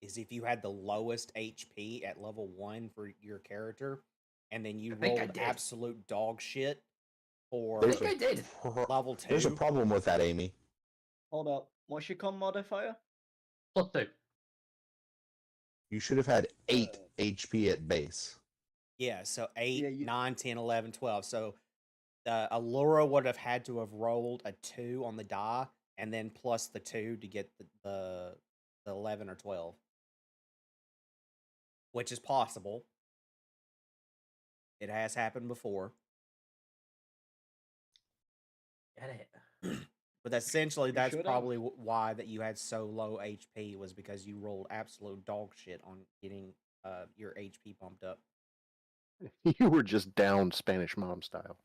is if you had the lowest HP at level 1 for your character, and then you I think I rolled did. absolute dog shit for I think I did. level 2. There's a problem with that, Amy. Hold up. What's your con modifier? +2. You should have had 8 HP at base. Yeah, so 8, Yeah, you- 9, 10, 11, 12. So Allura would have had to have rolled a 2 on the die, and then plus the 2 to get the 11 or 12. Which is possible. It has happened before. Get it. But essentially, You that's should have. probably why that you had so low HP, was because you rolled absolute dog shit on getting your HP bumped up. You were just down Spanish Mom style.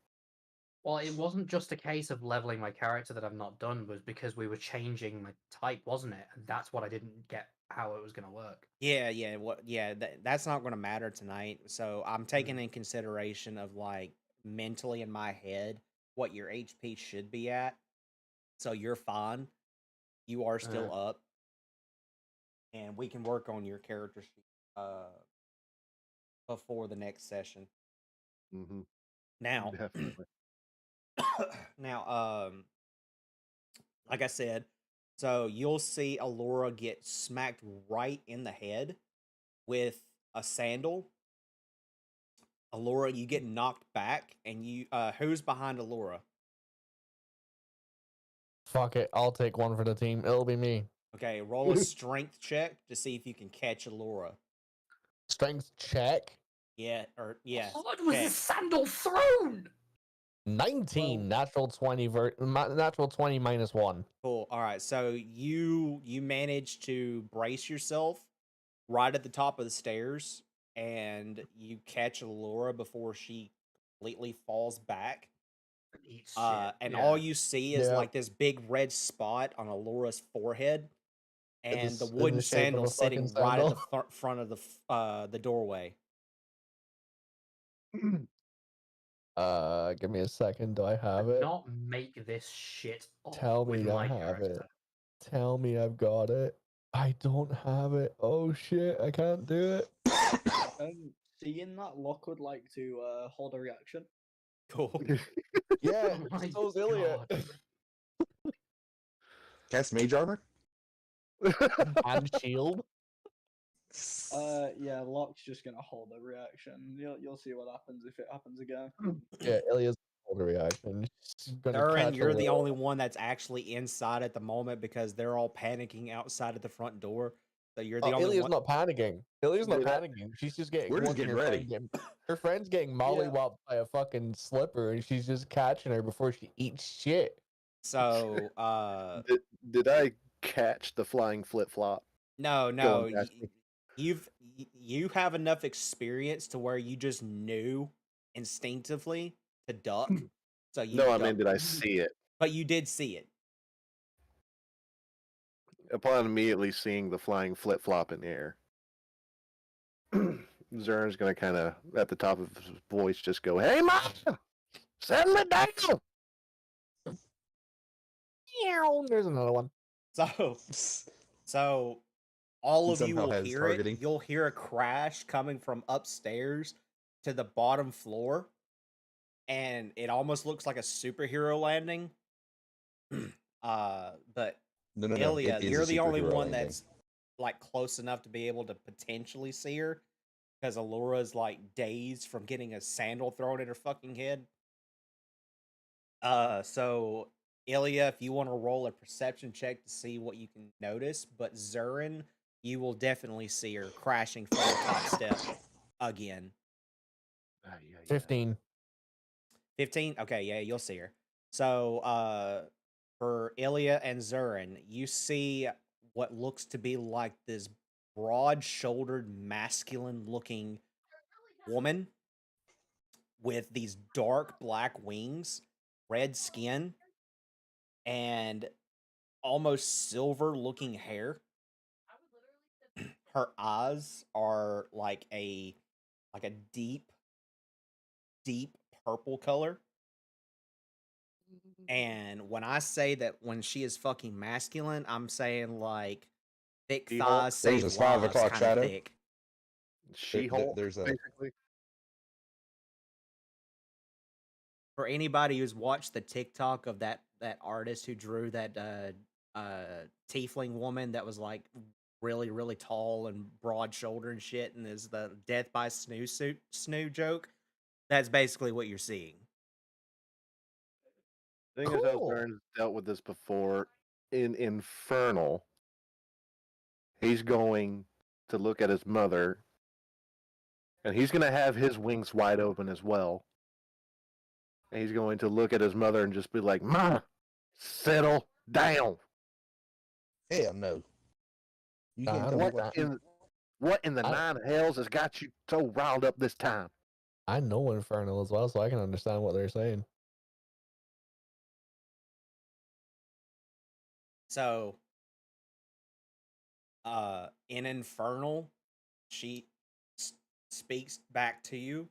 Well, it wasn't just a case of leveling my character that I've not done, was because we were changing my type, wasn't it? And that's what I didn't get how it was going to work. Yeah, that's not going to matter tonight. So I'm taking in consideration of, like, mentally in my head what your HP should be at. So you're fine. You are still up. And we can work on your character sheet before the next session. Mm-hmm. Now, Definitely. now, like I said, so you'll see Allura get smacked right in the head with a sandal. Allura, you get knocked back, and you who's behind Allura? Fuck it, I'll take one for the team. It'll be me. Okay, roll a strength check to see if you can catch Allura. Strength check. Yeah, What was the check. sandal thrown? 19, natural 20 natural 20 minus 1. Cool. All right, so you manage to brace yourself right at the top of the stairs, and you catch Allura before she completely falls back. Eat And shit. all you see is Yeah. like this big red spot on Allura's forehead, and the In the wooden shape of sandal a sitting fucking right at sandal. the front of the doorway. Give me a second. Do I have it? Not make this shit up Tell with me I my have it. character. Tell me I've got it. I don't have it. Oh shit, I can't do it. Seeing that, Locke would like to hold a reaction. Cool. Yeah, Oh my so's Ilya. God. Cast mage armor? And shield. Yeah, Locke's just gonna hold a reaction. You'll see what happens if it happens again. Yeah, Ilya's hold a reaction. She's gonna Durin, catch you're the Allura. only one that's actually inside at the moment because they're all panicking outside at the front door. So you're the Oh, only Ilya's one. not panicking. Ilya's not Dude, panicking. She's just getting. We're just watching getting her ready. her friend's getting mollywopped by a fucking slipper, and she's just catching her before she eats shit. So Did I catch the flying flip flop? no, Going past me. you have enough experience to where you just knew instinctively to duck. So you No, I mean, ducked. did I see it? But you did see it. Upon immediately seeing the flying flip flop in the air, Zern's gonna kind of, at the top of his voice, just go, "Hey, Mom, settle it down." There's another one. So all of you Somehow will has hear targeting. it. You'll hear a crash coming from upstairs to the bottom floor, and it almost looks like a superhero landing. But No. Ilya, it is you're a the only superhero one landing. that's like close enough to be able to potentially see her, because Allura's like dazed from getting a sandal thrown at her fucking head. So Ilya, if you want to roll a perception check to see what you can notice, but Xurin, you will definitely see her crashing from the top step again. 15. 15? Okay, yeah, you'll see her. So, for Ilya and Xurin, you see what looks to be like this broad-shouldered, masculine-looking woman with these dark black wings, red skin, and almost silver-looking hair. Her eyes are like a deep, deep purple color. And when I say that when she is fucking masculine, I'm saying like thick She-Hulk? thighs There's save a 5 lives o'clock kind of shadow. thick. She-Hulk, there's a- basically. For anybody who's watched the TikTok of that artist who drew that tiefling woman that was like really, really tall and broad shoulder and shit, and is the death by snoo joke, that's basically what you're seeing. Thing is, Cool. Elburn's dealt with this before. In Infernal, he's going to look at his mother, and he's going to have his wings wide open as well. And he's going to look at his mother and just be like, "Ma, settle down." Hell no. You can't I tell me know what that. What in the I- nine hells has got you so riled up this time? I know Infernal as well, so I can understand what they're saying. So, in Infernal, she speaks back to you,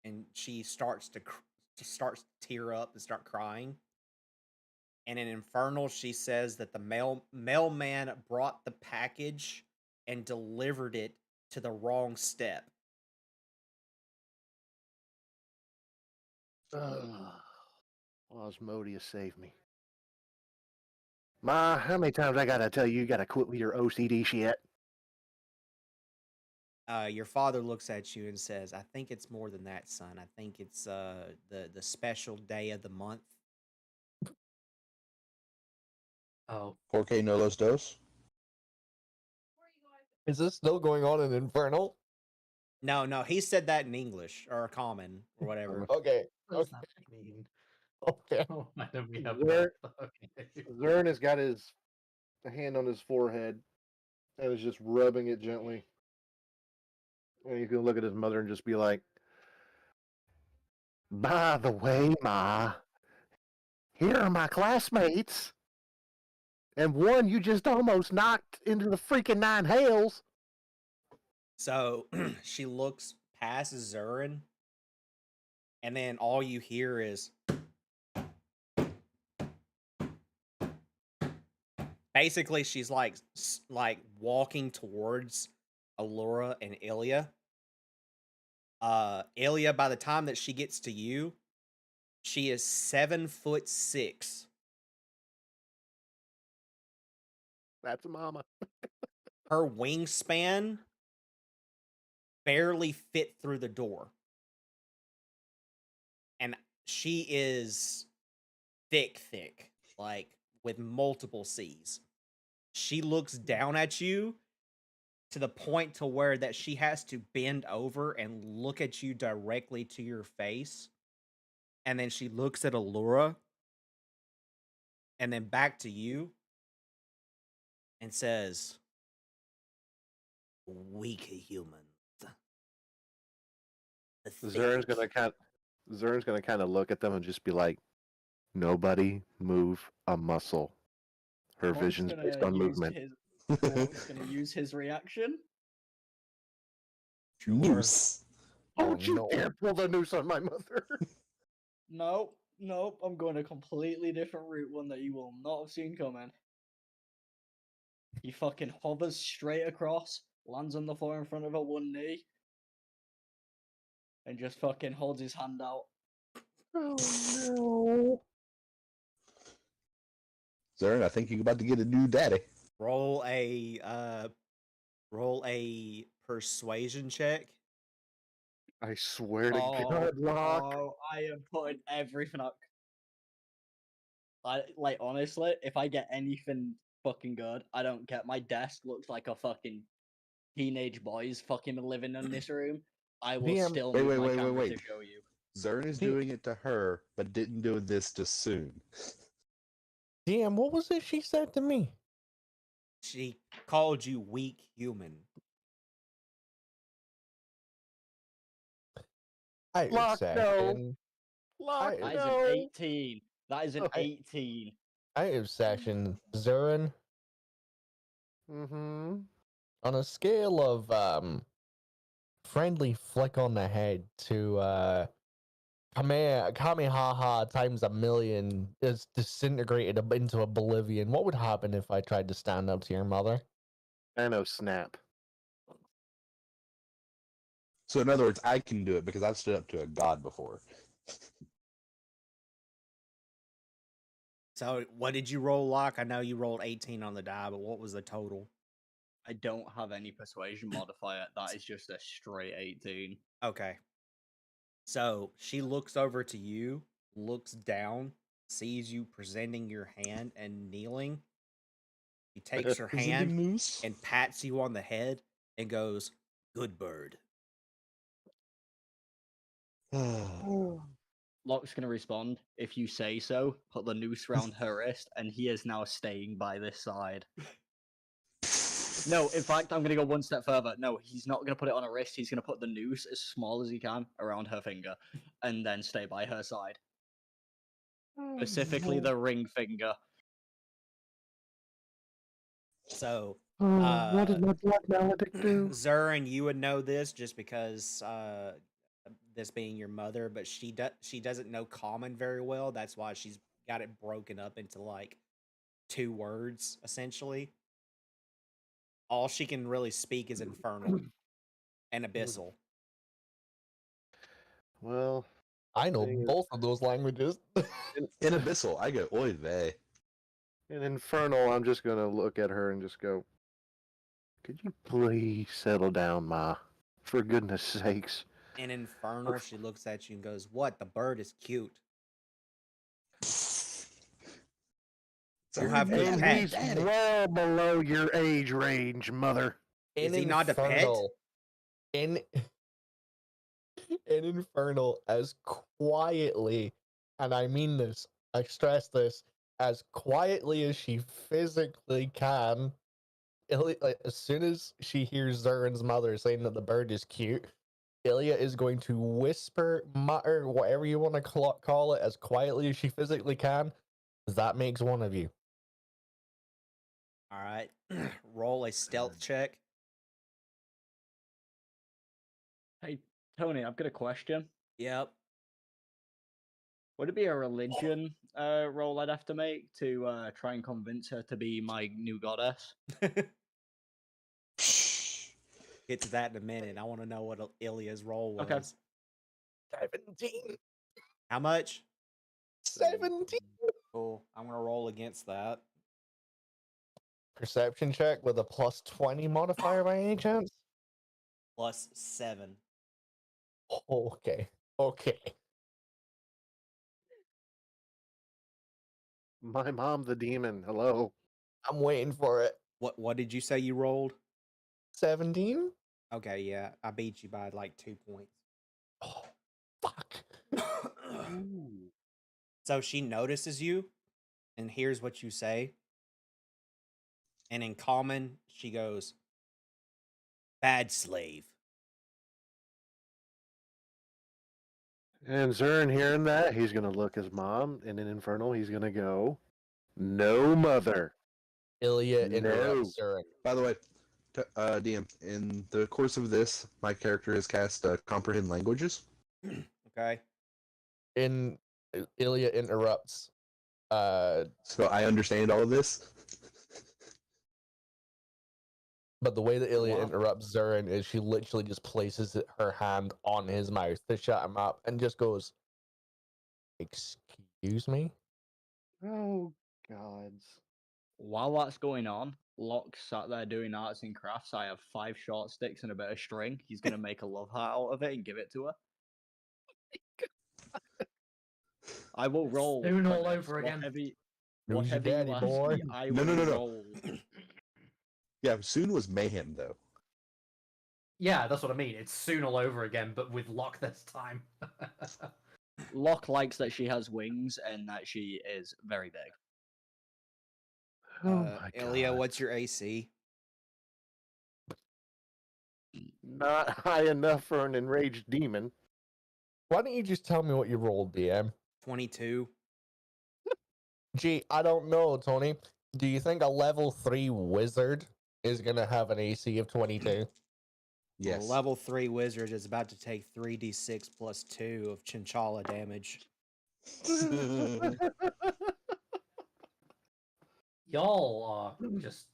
and she starts to tear up and start crying. And in Infernal, she says that the mailman brought the package and delivered it to the wrong step. Osmodia, save me. Ma, how many times I gotta tell you, you gotta quit with your OCD shit? Your father looks at you and says, "I think it's more than that, son. I think it's the special day of the month." Oh, 4K no los dos? Is this still going on in Infernal? No, he said that in English or common or whatever. Okay. what does that mean? Okay. Why don't we have Zern- both? Okay. Zern has got his hand on his forehead and is just rubbing it gently. And you can look at his mother and just be like, "By the way, Ma, here are my classmates. And one you just almost knocked into the freaking nine hells." So she looks past Zurin, and then all you hear is basically she's like walking towards Allura and Ilya. Ilya, by the time that she gets to you, she is 7'6". That's a mama. Her wingspan barely fit through the door. And she is thick, like with multiple C's. She looks down at you to the point to where that she has to bend over and look at you directly to your face. And then she looks at Allura and then back to you and says, "Weak humans." Zern's gonna kind of look at them and just be like, "Nobody move a muscle. Her Monk's vision's gonna based on use movement." Monk's gonna use his reaction. Juice. Don't you no. dare pull the noose on my mother. Nope, I'm going a completely different route, one that you will not have seen coming. He fucking hovers straight across, lands on the floor in front of her one knee, and just fucking holds his hand out. Oh no. Zern, I think you're about to get a new daddy. Roll a persuasion check. I swear to God, Locke. Oh, I am putting everything up. Like honestly, if I get anything fucking good, I don't care. My desk looks like a fucking teenage boy's fucking living in this room. I will DM still Wait, move wait, my wait, camera wait, to wait. show you. Zern is See- doing it to her, but didn't do this to Soon. DM, what was it she said to me? She called you weak human. Out of Lock, no. session. Lock, I- That is an no. 18. That is an Okay. 18. Out of session. Zurin, Mm-hmm. on a scale of friendly flick on the head to Kamehameha times a million is disintegrated into oblivion, what would happen if I tried to stand up to your mother? I know, snap. So in other words, I can do it because I've stood up to a god before. So, what did you roll, Locke? I know you rolled 18 on the die, but what was the total? I don't have any persuasion modifier. That is just a straight 18. Okay. So, she looks over to you, looks down, sees you presenting your hand and kneeling. She takes her hand Moose. and pats you on the head and goes, "Good bird." Locke's going to respond, if you say so, put the noose round her wrist, and he is now staying by this side. No, in fact, I'm going to go one step further. No, he's not going to put it on her wrist. He's going to put the noose as small as he can around her finger, and then stay by her side. Specifically the ring finger. So, What did my black maledict do? Zurin, you would know this just because this being your mother, but she doesn't know common very well. That's why she's got it broken up into like 2 words essentially. All she can really speak is infernal and abyssal. Well, I know Thing is- both of those languages. In Abyssal, I go, oy vey. in Infernal, I'm just gonna look at her and just go, "Could you please settle down, Ma? For goodness sakes." In infernal, she looks at you and goes, "What? The bird is cute. You have good And pet. he's well below your age range, Mother. Is he not a pet? Infernal- In Infernal, as quietly, and I mean this, I stress this, as quietly as she physically can, as soon as she hears Zurin's mother saying that the bird is cute, Ilya is going to whisper, mutter, whatever you want to call it, as quietly as she physically can. That makes one of you. All right. Roll a stealth check. Hey, Tony, I've got a question. Yep. Would it be a religion roll I'd have to make to try and convince her to be my new goddess? Get to that in a minute. I want to know what Ilya's roll was. Okay. 17. How much? 17. Cool. I'm gonna roll against that. Perception check with a plus 20 modifier by any chance? Plus 7. Okay. Okay. My mom, the demon. Hello. I'm waiting for it. What did you say you rolled? 17? Okay, yeah. I beat you by like 2 points. Oh, fuck. So she notices you and hears what you say. And in common, she goes, "Bad slave." And Zern hearing that, he's gonna look his mom, and in Infernal, he's gonna go, "No, Mother." Ilya No. interrupts Zurin. By the way, DM, in the course of this, my character has cast Comprehend Languages. Okay. Ilya interrupts. So I understand all of this. But the way that Ilya Wow. interrupts Zurin is she literally just places her hand on his mouth to shut him up and just goes, "Excuse me?" Oh, gods. While that's going on, Locke sat there doing arts and crafts. I have 5 short sticks and a bit of string. He's gonna make a love heart out of it and give it to her. I will roll. Spoon for all this, over again. Who's Whatever your daddy, you ask boy? me, I No, will no, no, no. roll. Yeah, soon was Mayhem though. Yeah, that's what I mean. It's soon all over again, but with Locke this time. Locke likes that she has wings and that she is very big. Oh my Ilya, god. what's your AC? Not high enough for an enraged demon. Why don't you just tell me what you rolled, DM? 22. Gee, I don't know, Tony. Do you think a level 3 wizard is gonna have an AC of 22? Well, Yes. level 3 wizard is about to take 3d6 plus 2 of Chinchalla damage. Y'all are just.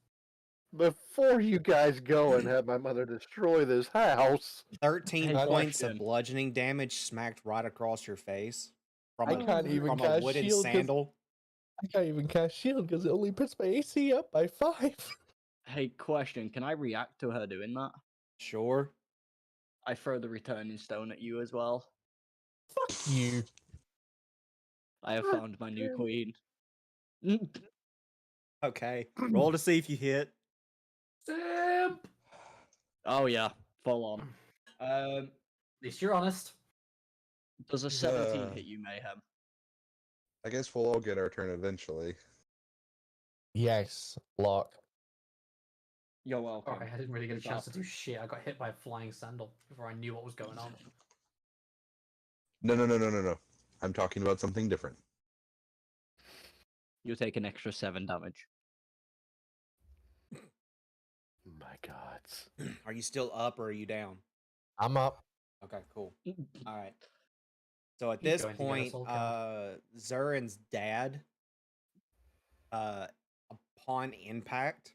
Before you guys go and have my mother destroy this house, 13 Hey, points of question. bludgeoning damage smacked right across your face from I a, can't even from a cast wooden shield 'cause- sandal. I can't even cast shield because it only puts my AC up by 5. Hey, question. Can I react to her doing that? Sure. I throw the returning stone at you as well. Fuck you. I have found my new queen. Okay. Roll to see if you hit. Simp! Oh yeah, full on. At least you're honest. Does a 17 Uh. hit you, Mayhem? I guess we'll all get our turn eventually. Yes, Locke. You're welcome. Sorry, I didn't really get a Good chance to job. do shit. I got hit by a flying sandal before I knew what was going on. No. I'm talking about something different. You'll take an extra 7 damage. my god. Are you still up or are you down? I'm up. Okay, cool. All right. So at He's this going to get us point, all killed. Xurin's dad, upon impact,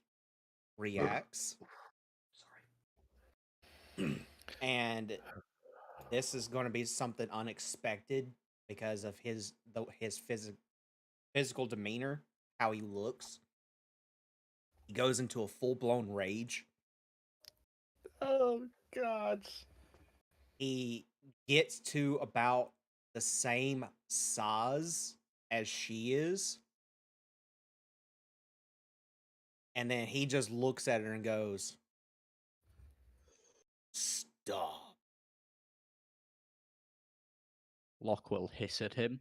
reacts, Sorry. and this is going to be something unexpected because of his physical demeanor, how he looks. He goes into a full-blown rage. Oh god. He gets to about the same size as she is. And then he just looks at her and goes, "Stop." Locke will hiss at him.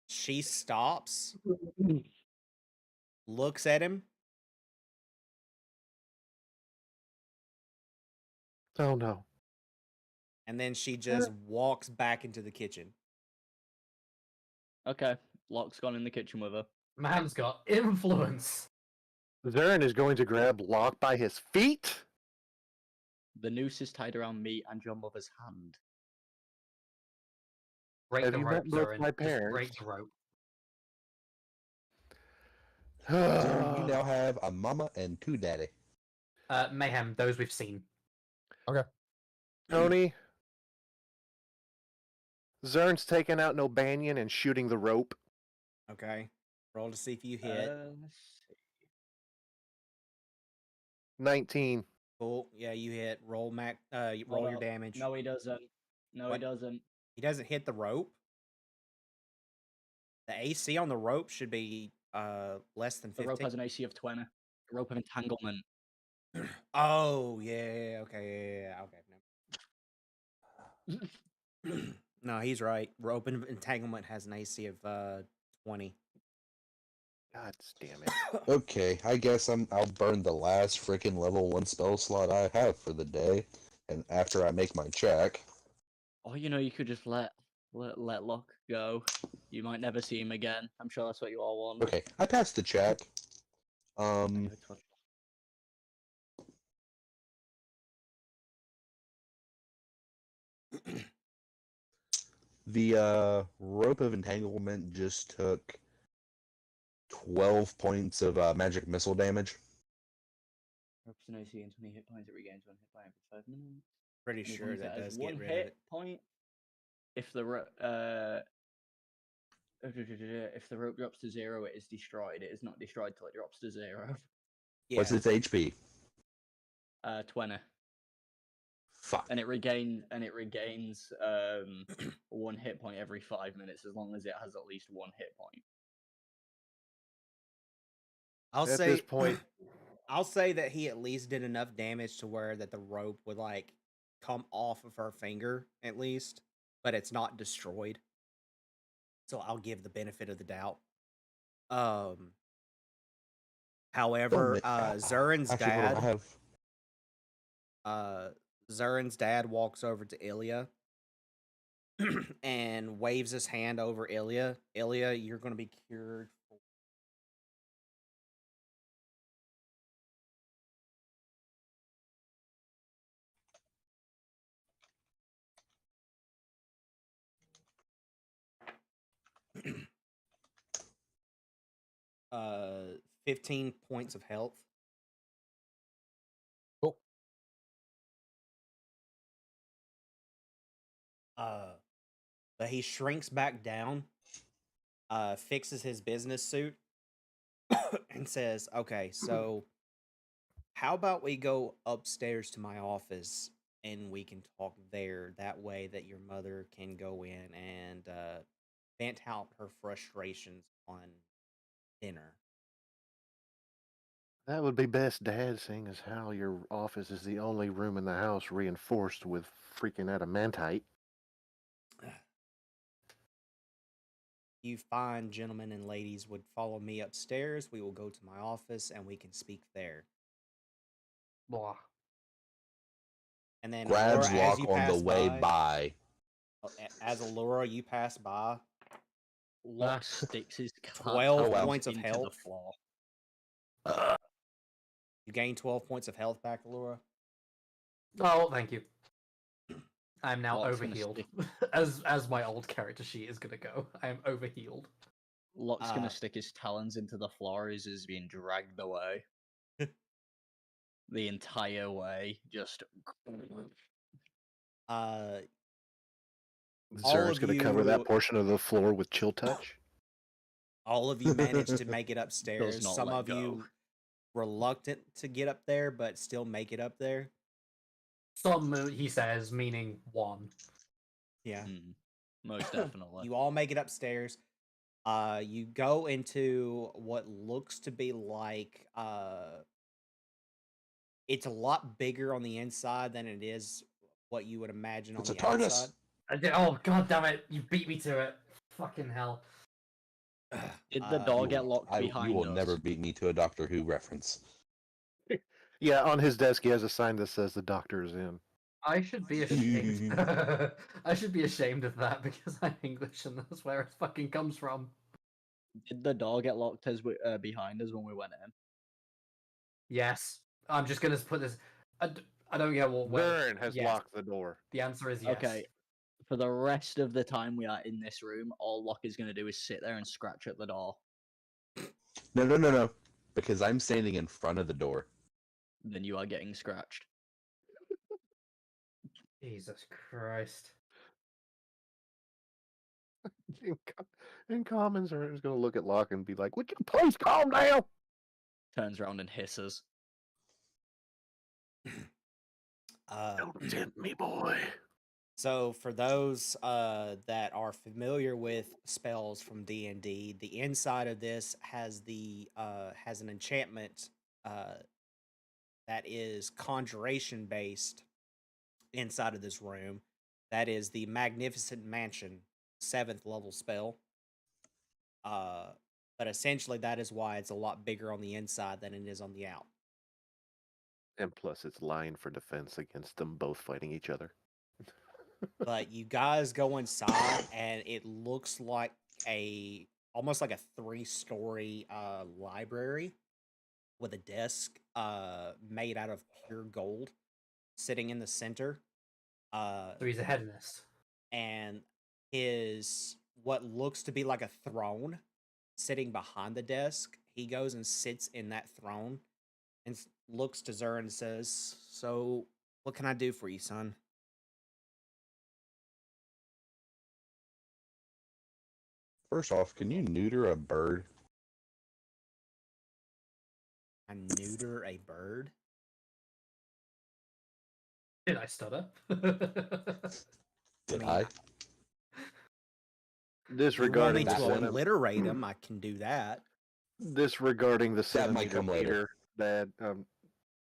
She stops, looks at him, Oh no. and then she just walks back into the kitchen. Okay, Locke's gone in the kitchen with her. Man's got influence. Xurin is going to grab Locke by his feet. The noose is tied around me and your mother's hand. Break Have the you rope, met both Xurin. my Just break parents? the rope. Xurin, you now have a mama and 2 daddy. Mayhem, those we've seen. Tony. Xurin's taking out no banyan and shooting the rope. Okay. Roll to see if you hit. Let's see. 19. Cool. Yeah, you hit. Roll Hold roll your up. damage. No, he doesn't. No, What? he doesn't. He doesn't hit the rope. The AC on the rope should be less than The rope 15. has an AC of 20. Rope of entanglement. Oh, yeah, okay, yeah, okay. No, he's right. Rope and entanglement has an AC of 20. God damn it. Okay, I guess I'll burn the last freaking level 1 spell slot I have for the day, and after I make my check. Oh, you could just let Locke go. You might never see him again. I'm sure that's what you all want. Okay, I passed the check. The rope of entanglement just took 12 points of magic missile damage. Ropes an AC and 20 hit points. It regains 1 hit by every 5 minutes. Pretty And as long sure as it that has does one get rid hit of it. point. If the rope drops to 0, it is destroyed. It is not destroyed till it drops to 0. Yeah. What's its HP? 20. Fuck. And it regains 1 hit point every 5 minutes as long as it has at least 1 hit point. I'll At say this point, I'll say that he at least did enough damage to where that the rope would like come off of her finger at least, but it's not destroyed. So I'll give the benefit of the doubt. However, Xurin's Actually, hold on, I dad, have Zurin's dad walks over to Ilya and waves his hand over Ilya. Ilya, you're going to be cured. Uh, 15 points of health. Cool. But he shrinks back down, fixes his business suit, and says, "Okay, so how about we go upstairs to my office and we can talk there? That way, that your mother can go in and vent out her frustrations on dinner." That would be best, Dad, seeing as how your office is the only room in the house reinforced with freaking adamantite. You fine gentlemen and ladies would follow me upstairs. We will go to my office and we can speak there. Blah. And then grabs Laura, as Locke you on the pass way by, by. as Allura, you pass by. Locke sticks his 12 claws points of into health. the floor. You gain 12 points of health back, Allura. Oh, thank you. I'm now Locke's gonna overhealed. stick- as my old character sheet is gonna go. I am overhealed. Locke's Uh, gonna stick his talons into the floor as he's being dragged away. The entire way, just Uh, all Zer's of going to cover that you- portion of the floor with chill touch. all of you managed to make it upstairs. not Some let of you go. reluctant to get up there, but still make it up there. Some, he says, meaning one. Yeah. most definitely. You all make it upstairs. You go into what looks to be like it's a lot bigger on the inside than it is what you would imagine It's on a the TARDIS. outside. Oh, god damn it. You beat me to it. Fucking hell. Did the door You get will- locked behind You will us? never beat me to a Doctor Who reference. Yeah, on his desk he has a sign that says the doctor is in. I should be ashamed. I should be ashamed of that because I'm English and that's where it fucking comes from. Did the door get locked as behind us when we went in? Yes. I'm just gonna put this. I don't get what. Vern has yes. locked the door. The answer is yes. Okay. For the rest of the time we are in this room, all Locke is going to do is sit there and scratch at the door. No. Because I'm standing in front of the door. Then you are getting scratched. Jesus Christ. In commons, Vern's going to look at Locke and be like, "Would you please calm down?" Turns around and hisses. Don't tempt me, boy. So for those that are familiar with spells from D&D, the inside of this has has an enchantment that is conjuration based inside of this room. That is the Magnificent Mansion 7th level spell. But essentially that is why it's a lot bigger on the inside than it is on the out. And plus, it's lying for defense against them both fighting each other. But you guys go inside and it looks like almost like a 3-story library with a desk made out of pure gold sitting in the center. So he's a hedonist. And his what looks to be like a throne sitting behind the desk. He goes and sits in that throne and looks to Zur and says, "So, what can I do for you, son?" First off, can you neuter a bird? I neuter a bird. Did I stutter? Did mean, I? If you want me Disregarding to the alliterate him, I can do that. disregarding the That might come later. centimeter Dad,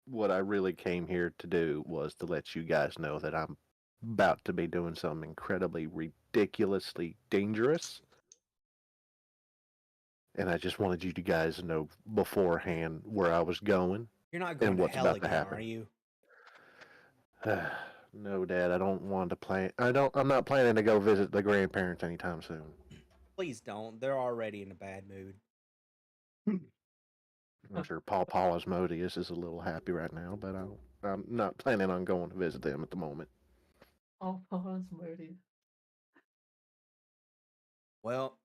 what I really came here to do was to let you guys know that I'm about to be doing something incredibly ridiculously dangerous. And I just wanted you guys to know beforehand where I was going You're not going and to what's hell about to again, are happen. you? No, Dad, I don't want to plan. I'm not planning to go visit the grandparents anytime soon. Please don't. They're already in a bad mood. I'm sure Paul Asmodeus is a little happy right now, but I'm not planning on going to visit them at the moment. Oh, Paul's moody. Well,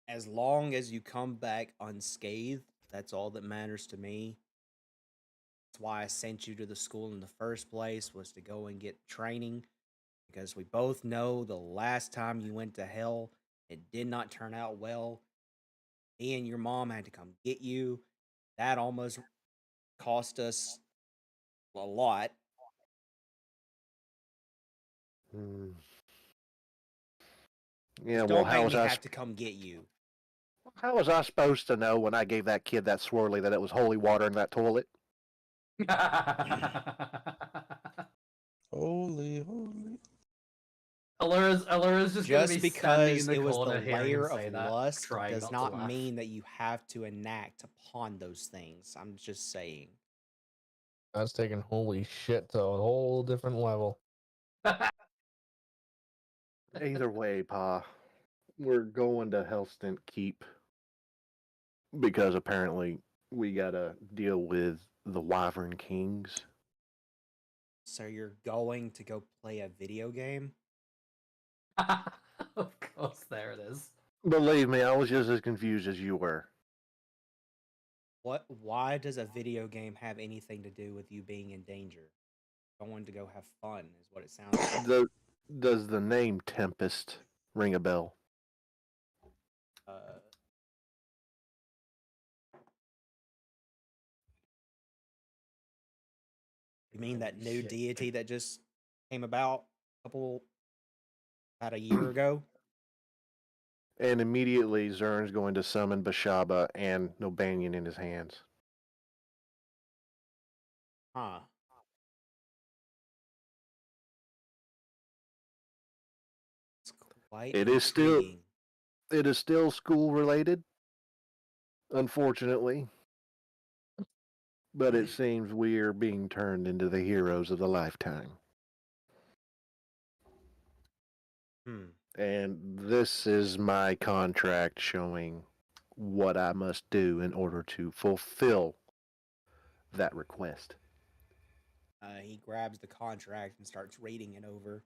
as long as you come back unscathed, that's all that matters to me. That's why I sent you to the school in the first place, was to go and get training. Because we both know the last time you went to hell, it did not turn out well. Me and your mom had to come get you. That almost cost us a lot. Hmm. Yeah, Just well, don't make me have to come get you. how was I supposed to know when I gave that kid that swirly that it was holy water in that toilet? Holy, holy. Alura's just gonna be Just standing in because the it was the corner hearing him layer of say that, lust trying does not to not laugh. mean that you have to enact upon those things. I'm just saying. That's taking holy shit to a whole different level. Either way, Pa, we're going to Hellstant Keep because apparently we gotta deal with the Wyvern Kings. So you're going to go play a video game? Of course, there it is. Believe me, I was just as confused as you were. What? Why does a video game have anything to do with you being in danger? Going to go have fun is what it sounds like. Does the name Tempest ring a bell? Uh, you mean that new Shit. deity that just came about about a year ago? And immediately Zern's going to summon Bashaba and Nobanian in his hands. Huh. It's quite It is still intriguing. it is still school related, unfortunately. But it seems we are being turned into the heroes of the lifetime. Hmm. And this is my contract showing what I must do in order to fulfill that request. He grabs the contract and starts reading it over.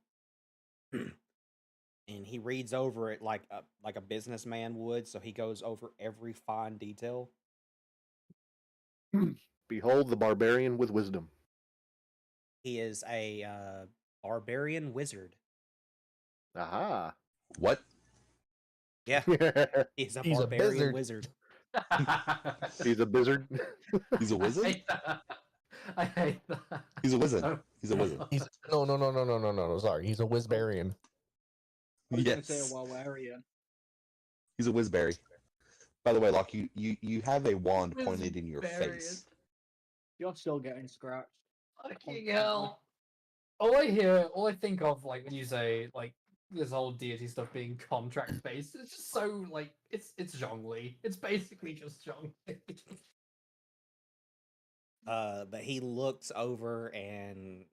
And he reads over it like a businessman would, so he goes over every fine detail. Behold the barbarian with wisdom. He is a barbarian wizard. Aha. What? Yeah, he's a He's a barbarian wizard. wizard. He's a blizzard. He's a wizard? I hate that. He's a wizard. So He's a wizard. He's no. Sorry, he's a Wizbarian. I was gonna say a Yes. Wawarian. He's a Wizberry. By the way, Locke, you have a wand pointed in your Wizbarian. face. You're still getting scratched. Fucking hell. All I think of, like, when you say, like, this whole deity stuff being contract based, it's just so, like, it's Zhongli. It's basically just Zhongli. But he looks over and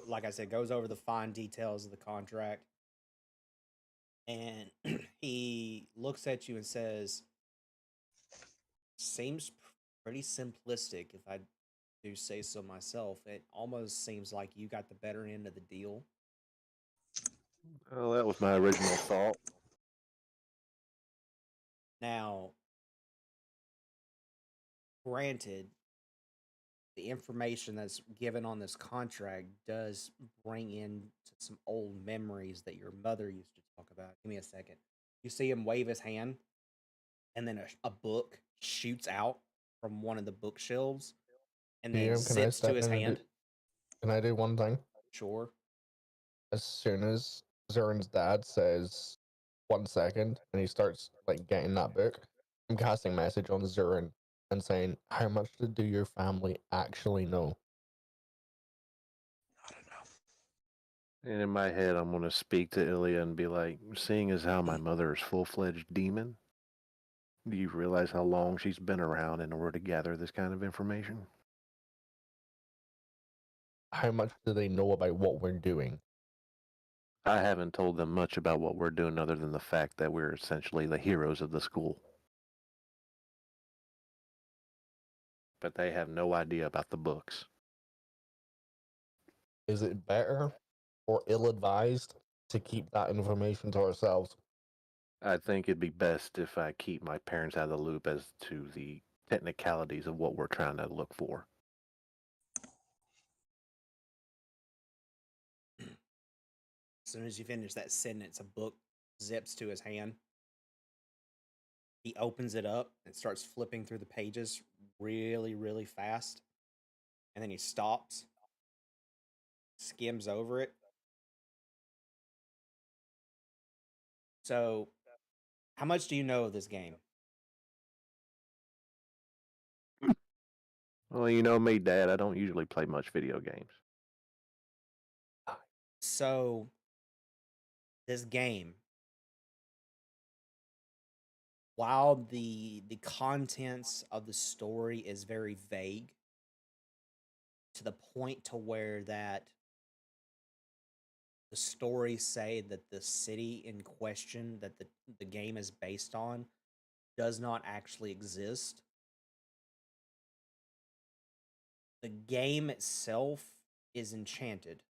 like I said, goes over the fine details of the contract. And he looks at you and says, seems pretty simplistic, if I do say so myself. It almost seems like you got the better end of the deal. Well, that was my original thought. Now, granted, the information that's given on this contract does bring in some old memories that your mother used to talk about. Give me a second. You see him wave his hand, and then a book shoots out from one of the bookshelves and then Can I zips to step his in and hand. Can I do one thing? Sure. As soon as Zurin's dad says 1 second and he starts like getting that book, I'm casting message on Xurin and saying, how much do your family actually know? I don't know. And in my head, I'm going to speak to Ilya and be like, seeing as how my mother is full-fledged demon, do you realize how long she's been around in order to gather this kind of information? How much do they know about what we're doing? I haven't told them much about what we're doing other than the fact that we're essentially the heroes of the school. But they have no idea about the books. Is it better or ill-advised to keep that information to ourselves? I think it'd be best if I keep my parents out of the loop as to the technicalities of what we're trying to look for. As soon as you finish that sentence, a book zips to his hand. He opens it up and starts flipping through the pages really, really fast. And then he stops, skims over it. So, how much do you know of this game? Well, you know me, Dad. I don't usually play much video games. So, this game, while the contents of the story is very vague, to the point to where that the stories say that the city in question that the game is based on does not actually exist. The game itself is enchanted.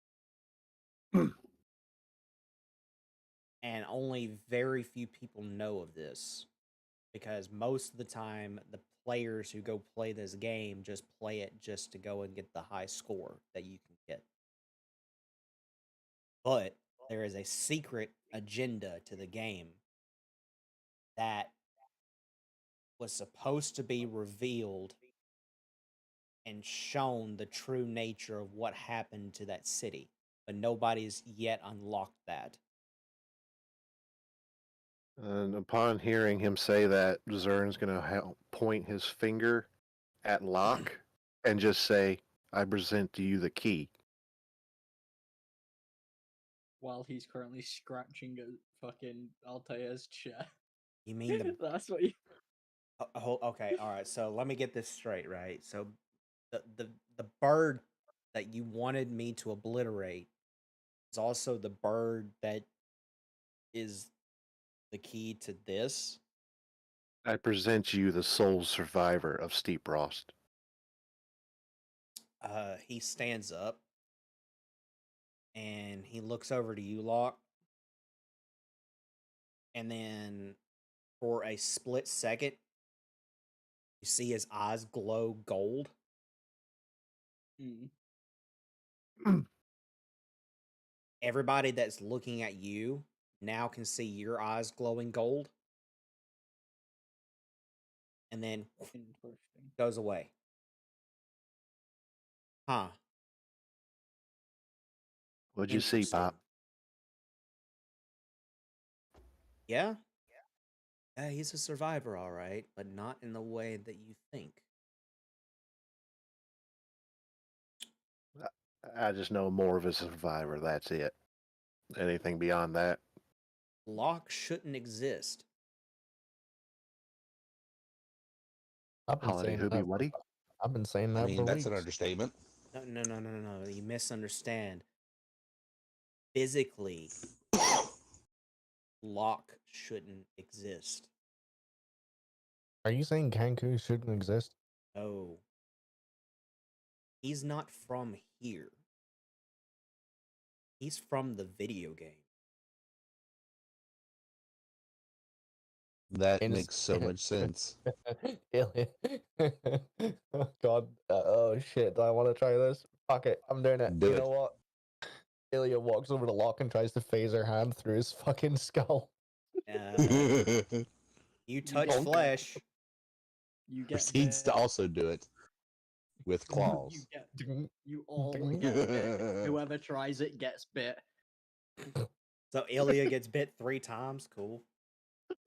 And only very few people know of this, because most of the time the players who go play this game just play it just to go and get the high score that you can get. But there is a secret agenda to the game that was supposed to be revealed and shown the true nature of what happened to that city, but nobody's yet unlocked that. And upon hearing him say that, Zern's going to point his finger at Locke and just say, I present to you the key. While he's currently scratching at fucking Altair's chair. You mean the That's what you. okay, all right. So let me get this straight, right? So the bird that you wanted me to obliterate is also the bird that is the key to this. I present you the sole survivor of Steep Frost. He stands up and he looks over to you, Locke. And then for a split second, you see his eyes glow gold. Everybody that's looking at you now can see your eyes glowing gold. And then goes away. Huh. What'd you see, Pop? Yeah? Yeah, he's a survivor, all right, but not in the way that you think. I just know more of a survivor, that's it. Anything beyond that? Locke shouldn't exist. I've been Holiday saying Hoobie that. Wuddy? I've been saying that I mean, for that's weeks. an understatement. No. You misunderstand. Physically, Locke shouldn't exist. Are you saying Kanku shouldn't exist? No. He's not from here. He's from the video game. That makes so much sense. Ilya. Oh god. Oh shit. Do I want to try this? Fuck it. I'm doing it. Do you it. know what? Ilya walks over to Locke and tries to phase her hand through his fucking skull. You touch don't. flesh. You get Proceeds to bit. also do it with claws. You all get bit. Whoever tries it gets bit. So Ilya gets bit 3 times. Cool.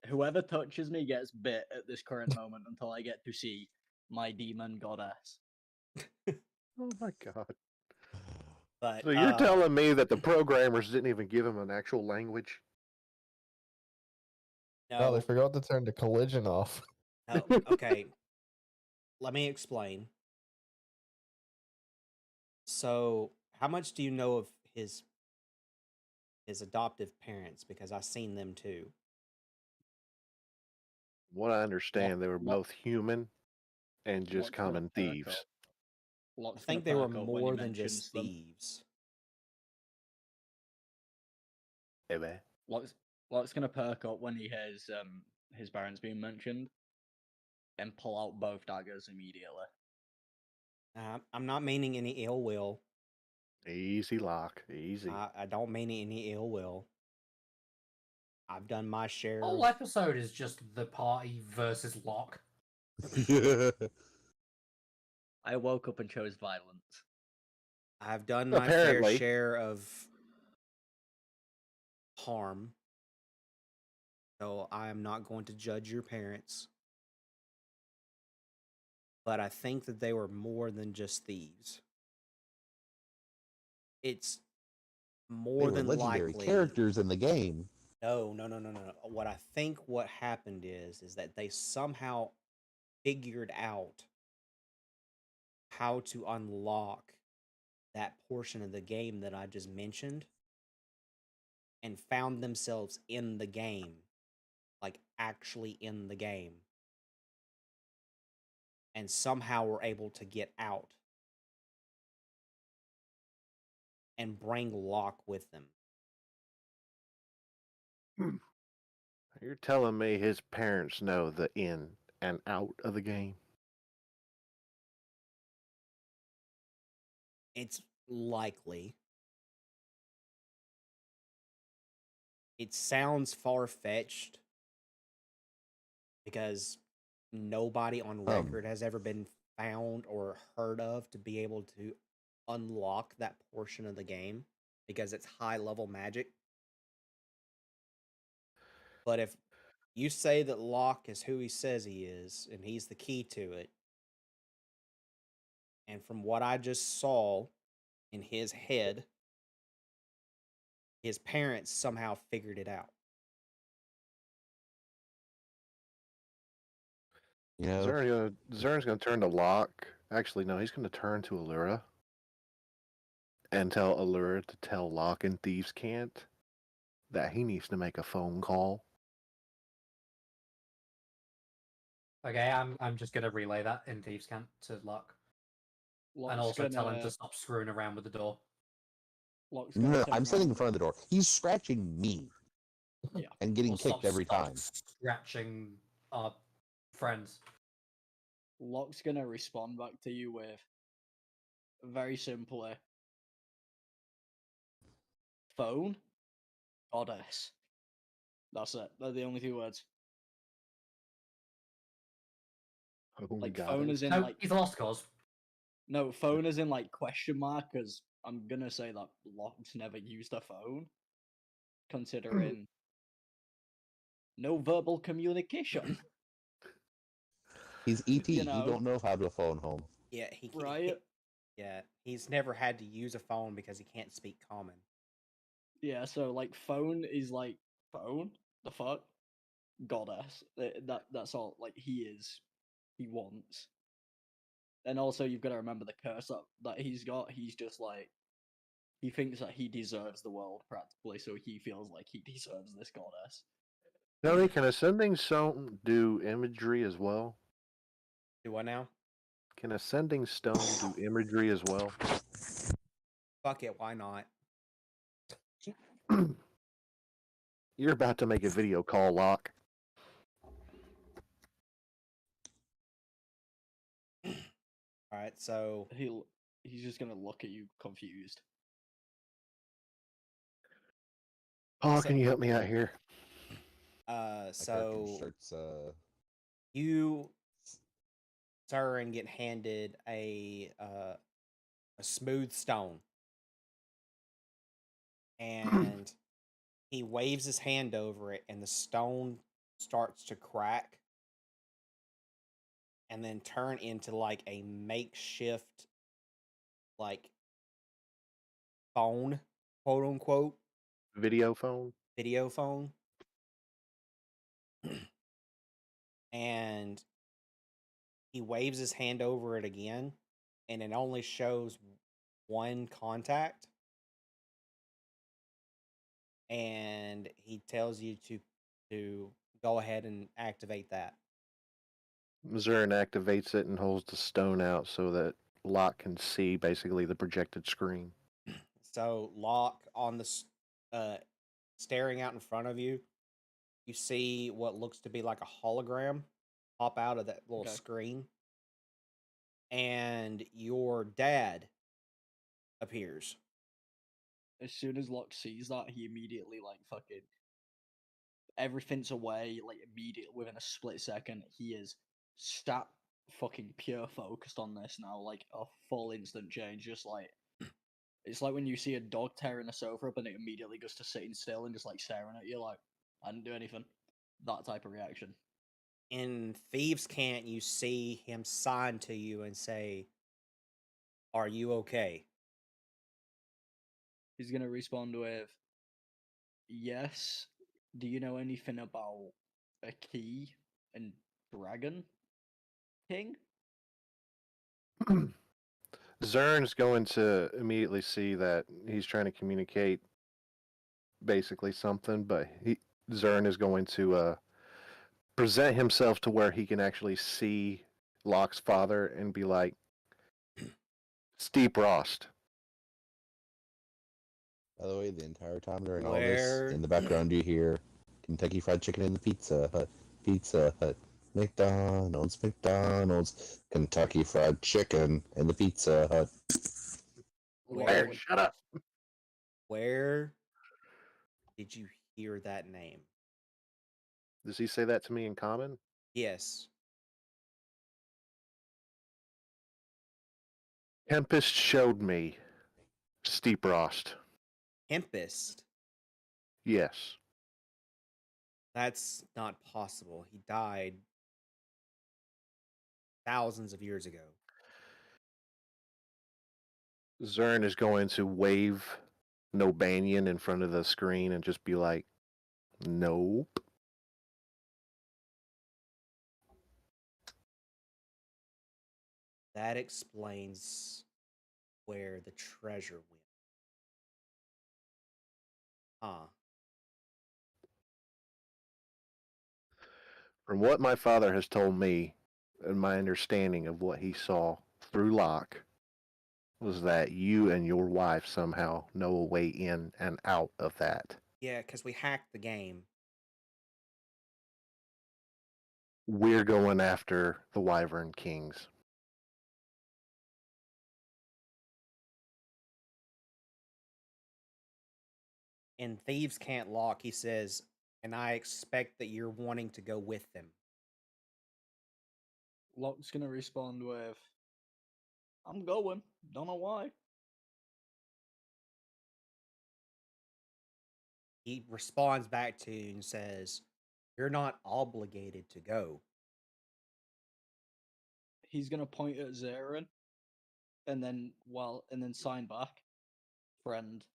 Whoever touches me gets bit at this current moment until I get to see my demon goddess. Oh my god. But So you're telling me that the programmers didn't even give him an actual language? No, they no, forgot to turn the collision off. no, okay. Let me explain. So, how much do you know of his adoptive parents? Because I've seen them too. What I understand, they were Lo- both human and just Locke's gonna common perk thieves. up. I Locke's think gonna they were perk up when he more than just mentions them. thieves. Maybe. Locke's gonna perk up when he hears his parents being mentioned, and pull out both daggers immediately. I'm not meaning any ill will. Easy, Locke. Easy. I don't mean any ill will. I've done my share. Whole episode is just the party versus Locke. I woke up and chose violence. I've done my fair Apparently. share of harm. So I am not going to judge your parents. But I think that they were more than just thieves. It's They more were than legendary likely. characters in the game. No. What I think what happened is that they somehow figured out how to unlock that portion of the game that I just mentioned and found themselves in the game, like actually in the game, and somehow were able to get out and bring Locke with them. You're telling me his parents know the in and out of the game? It's likely. It sounds far-fetched because nobody on record has ever been found or heard of to be able to unlock that portion of the game because it's high-level magic. But if you say that Locke is who he says he is and he's the key to it, and from what I just saw in his head, his parents somehow figured it out. You know, Zern's gonna turn to Locke. Actually, no, he's gonna turn to Allura and tell Allura to tell Locke and Thieves Can't that he needs to make a phone call. Okay, I'm just gonna relay that in Thieves' Camp to Locke. And Locke's also tell him gonna- to stop screwing around with the door. Locke's no, gonna no, turn I'm standing in around. front of the door. He's scratching me Yeah. and getting Or kicked stop- every stop time. Scratching our friends. Locke's gonna respond back to you with very simply phone goddess. That's it. They're the only two words. Oh, Like God. phone is in No, like he's a lost cause. no phone is in like question mark because I'm gonna say that Locke's never used a phone, considering no verbal communication. He's ET. You He know. don't know how to phone home. Yeah, he Right? Yeah, he's never had to use a phone because he can't speak common. Yeah, so like phone is like phone. The fuck, goddess. That's all. Like he wants. And also you've got to remember the curse that he's got. He's just like he thinks that he deserves the world practically, so he feels like he deserves this goddess. Tony, can Ascending Stone do imagery as well? Do I now? Can Ascending Stone do imagery as well? Fuck it, why not? You're about to make a video call, Locke. Alright, so He's just gonna look at you confused. Paul, So- can you help me out here? My character so starts, you, sir, and get handed a smooth stone, and he waves his hand over it, and the stone starts to crack and then turn into like a makeshift like phone, quote unquote, Video phone. video phone. And he waves his hand over it again, and it only shows one contact. And he tells you to go ahead and activate that. Xurin activates it and holds the stone out so that Locke can see basically the projected screen. So Locke on the staring out in front of you, you see what looks to be like a hologram pop out of that little Okay. screen, and your dad appears. As soon as Locke sees that, he immediately like fucking everything's away, like immediately within a split second. He is stat fucking pure focused on this now, like a full instant change. Just like it's like when you see a dog tearing a sofa up and it immediately goes to sitting still and just like staring at you, like I didn't do anything. That type of reaction. In Thieves' Cant, you see him sign to you and say, "Are you okay?" He's gonna respond with, "Yes. Do you know anything about a key and dragon king?" Zern's going to immediately see that he's trying to communicate basically something, but Zern is going to present himself to where he can actually see Locke's father and be like, Steep Rost. By the way, the entire time during all Where- this, in the background you hear Kentucky Fried Chicken and the Pizza Hut, Pizza Hut, McDonald's, McDonald's, Kentucky Fried Chicken and the Pizza Hut. Where- Byron, shut up. Where did you hear that name? Does he say that to me in common? Yes. Tempest showed me Steep Rost. Tempest. Yes. That's not possible. He died thousands of years ago. Zern is going to wave no Banyan in front of the screen and just be like, nope. That explains where the treasure went. Huh. From what my father has told me, and my understanding of what he saw through Locke, was that you and your wife somehow know a way in and out of that. Yeah, because we hacked the game. We're going after the Wyvern Kings. In Thieves Can't Lock, he says, and I expect that you're wanting to go with them. Locke's gonna respond with, "I'm going. Don't know why." He responds back to you and says, "You're not obligated to go." He's gonna point at Zarin, and then sign back, friend.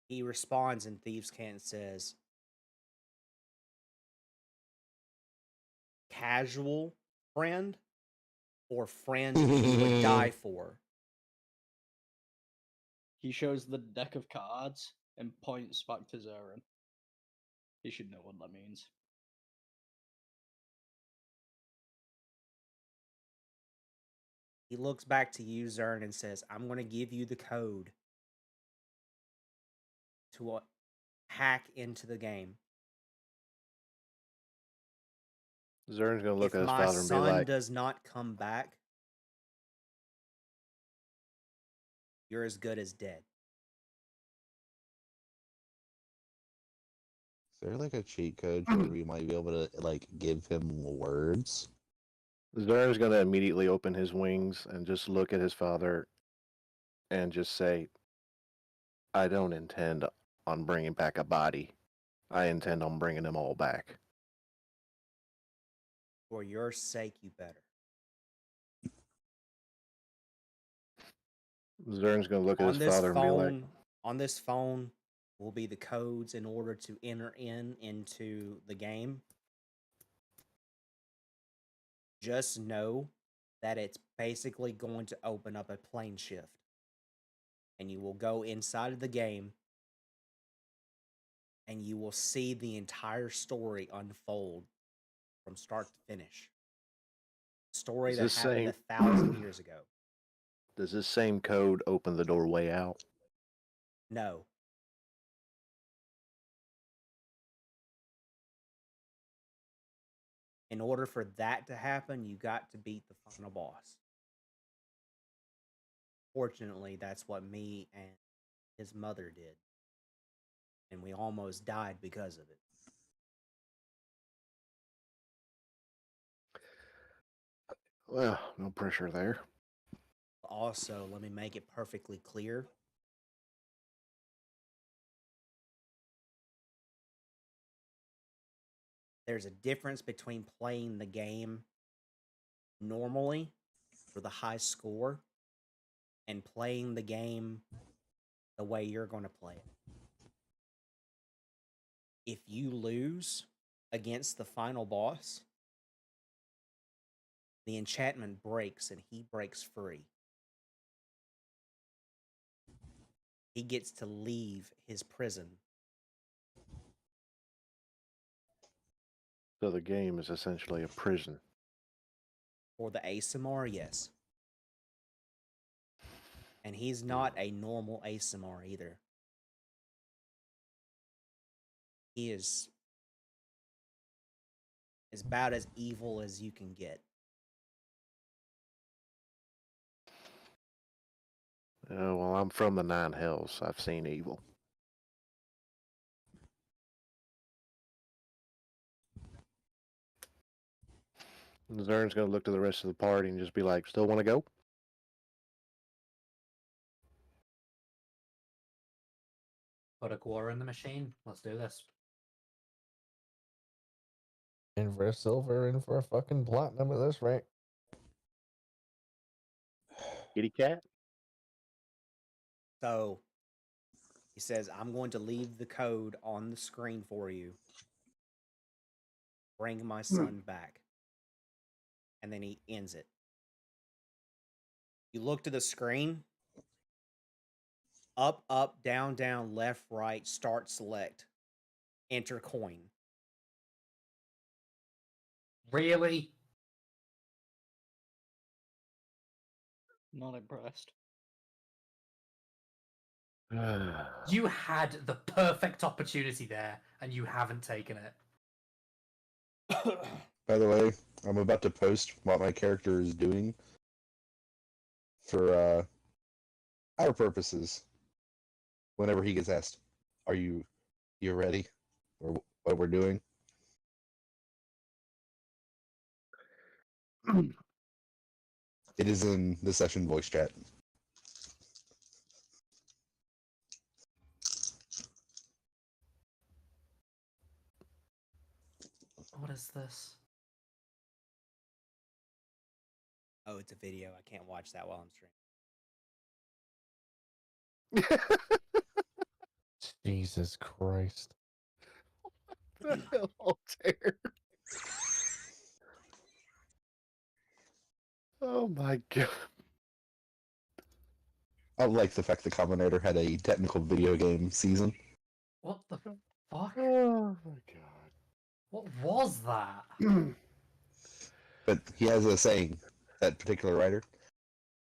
He responds in Thieves Can't and says, "Casual friend or friend you would die for?" He shows the deck of cards and points back to Zarin. He should know what that means. He looks back to you, Zern, and says, "I'm going to give you the code to hack into the game. Zern's going to look If at his my father and be son like, does not come back, you're as good as dead." Is there like a cheat code where we might be able to like give him words? Zern's going to immediately open his wings and just look at his father and just say, I don't intend on bringing back a body. I intend on bringing them all back. For your sake, you better. Zern's gonna look at his father and be like, On this phone will be the codes in order to enter into the game. Just know that it's basically going to open up a plane shift. And you will go inside of the game and you will see the entire story unfold from start to finish. Story Is that this happened same- 1,000 years ago. does this same code open the doorway out? No. In order for that to happen, you got to beat the final boss. Fortunately, that's what me and his mother did. And we almost died because of it. Well, no pressure there. Also, let me make it perfectly clear. There's a difference between playing the game normally for the high score and playing the game the way you're going to play it. If you lose against the final boss, the enchantment breaks and he breaks free. He gets to leave his prison. So the game is essentially a prison. For the ASMR, yes. And he's not a normal ASMR either. He is about as evil as you can get. Oh, well, I'm from the Nine Hells. I've seen evil. Zern's gonna look to the rest of the party and just be like, still want to go? Put a quarter in the machine. Let's do this. In for a silver, in for a fucking platinum at this rate. Kitty cat? So he says, I'm going to leave the code on the screen for you. Bring my son back. And then he ends it. You look to the screen. Up, up, down, down, left, right, start, select. Enter coin. Really? Not impressed. You had the perfect opportunity there, and you haven't taken it. By the way, I'm about to post what my character is doing for our purposes. Whenever he gets asked, "Are you ready?" or what we're doing. It is in the session voice chat. What is this? Oh, it's a video. I can't watch that while I'm streaming. Jesus Christ. Altair. Oh my god. I like the fact the Combinator had a technical video game season. What the fuck? Oh my god. What was that? But he has a saying, that particular writer,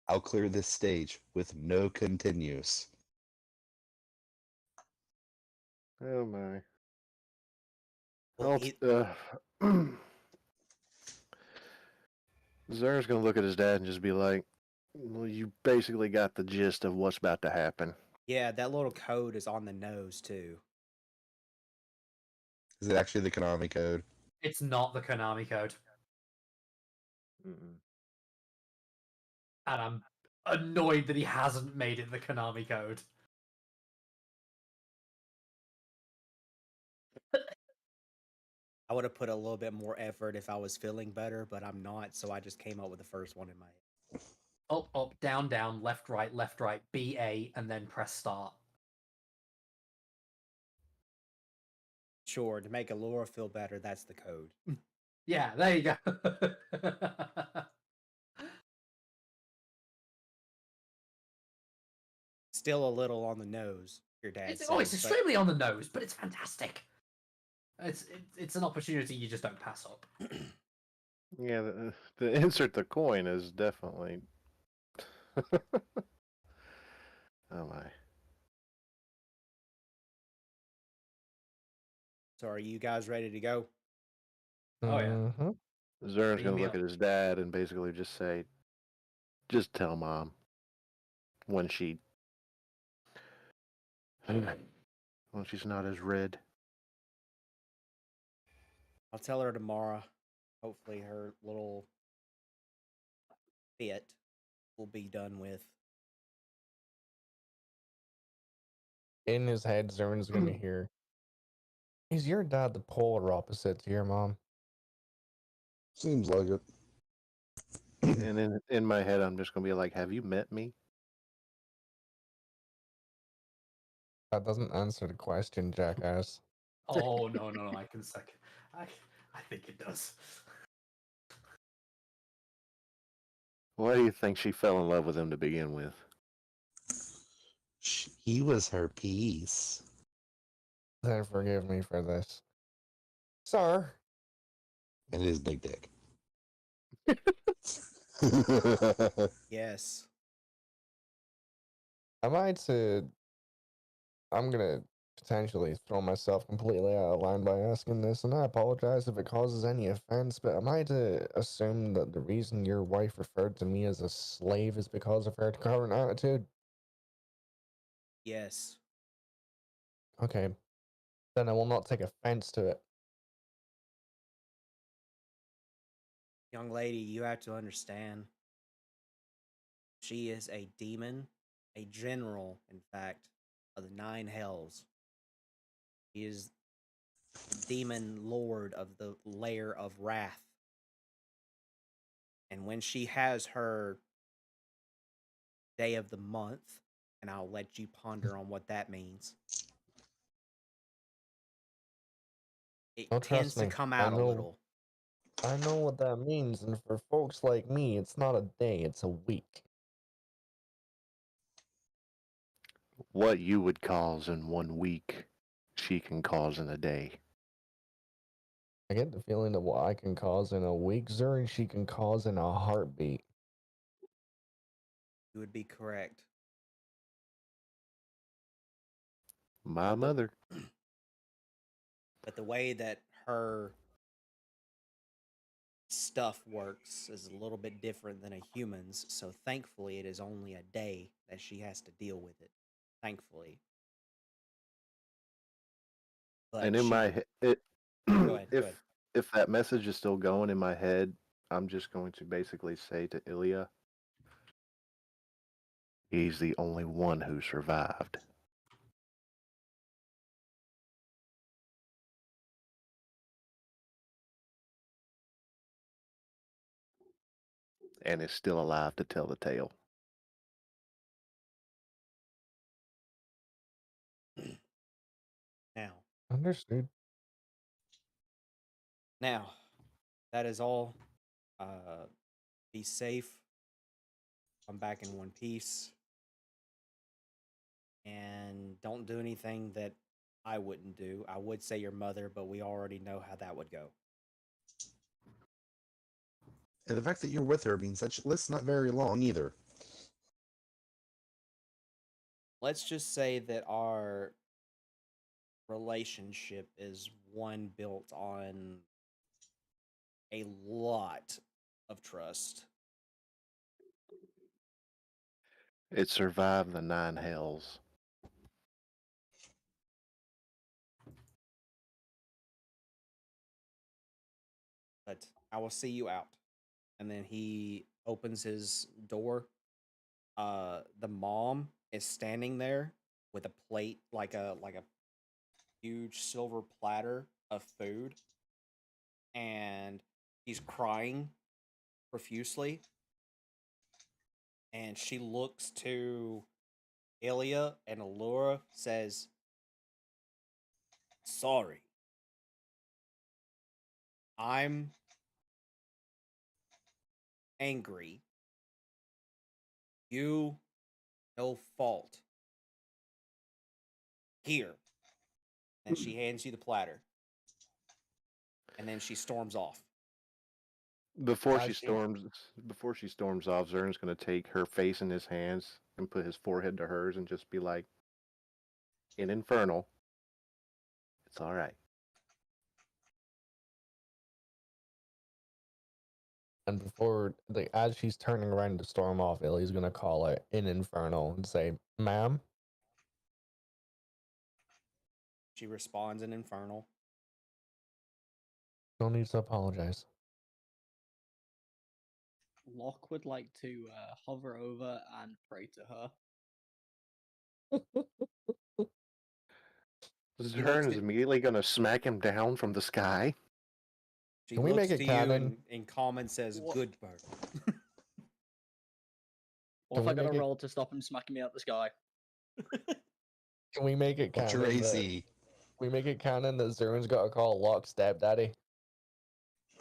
"I'll clear this stage with no continues." Oh my. Well, Zer's gonna look at his dad and just be like, well, you basically got the gist of what's about to happen. yeah, that little code is on the nose too. Is it actually the Konami code? It's not the Konami code. Mm-mm. And I'm annoyed that he hasn't made it the Konami code. I would have put a little bit more effort if I was feeling better, but I'm not, so I just came up with the first one in my head. Up, up, down, down, left, right, BA, and then press start. Sure, to make Allura feel better, that's the code. Yeah, there you go. Still a little on the nose, your dad it's says. it's extremely on the nose, but it's fantastic. It's an opportunity you just don't pass up. Yeah, the insert the coin is definitely. Oh my. So are you guys ready to go? Oh, yeah. Mhm. Zern's Beam gonna me look up. at his dad and basically just say, "Just tell mom when when she's not as red." I'll tell her tomorrow. Hopefully her little fit will be done with. In his head, Zern's gonna hear, "Is your dad the polar opposite to your mom?" Seems like it. And in my head, I'm just gonna be like, "Have you met me?" That doesn't answer the question, jackass. Oh no, I can second. I think it does. Why do you think she fell in love with him to begin with? He was her piece. Then forgive me for this, sir. And his big dick. Yes. I'm gonna potentially throw myself completely out of line by asking this, and I apologize if it causes any offense, but am I to assume that the reason your wife referred to me as a slave is because of her current attitude? Yes. Okay, then I will not take offense to it. Young lady, you have to understand. She is a demon, a general, in fact, of the nine hells. She is the demon lord of the lair of wrath. And when she has her day of the month, and I'll let you ponder on what that means, it Oh, tends trust to me, come I out a know. little. I know what that means, and for folks like me, it's not a day, it's a week. What you would cause in 1 week, she can cause in a day. I get the feeling that what I can cause in a week, Zuri, she can cause in a heartbeat. You would be correct. My mother. But the way that her stuff works is a little bit different than a human's, so thankfully it is only a day that she has to deal with it. Thankfully. But And in my head, go ahead. if that message is still going in my head, I'm just going to basically say to Ilya, he's the only one who survived. And is still alive to tell the tale. Now, Understood. that is all. Be safe. Come back in one piece. And don't do anything that I wouldn't do. I would say your mother, but we already know how that would go. And the fact that you're with her means that list's not very long either. Let's just say that our relationship is one built on a lot of trust. It survived the 9 hells. But I will see you out. And then he opens his door. The mom is standing there with a plate, like a huge silver platter of food. and he's crying profusely. And she looks to Ilya, and Allura says, "Sorry. I'm angry. You, no fault. Here." And she hands you the platter. And then she storms off. Before As she she- storms off, Zern's gonna take her face in his hands and put his forehead to hers and just be like, "In Infernal, it's all right." And before, like, as she's turning around to storm off, Illy's gonna call out in Infernal and say, "Ma'am." She responds in Infernal. No need to apologize. Locke would like to hover over and pray to her. Zern is immediately gonna smack him down from the sky. She Can we looks make it to canon? you in common says, What? "Good bird." What Can if I we got make to it- roll to stop him smacking me out the sky? Can we make it What's canon? your That, AC? we make it canon that Zern's got to call Locke stepdaddy.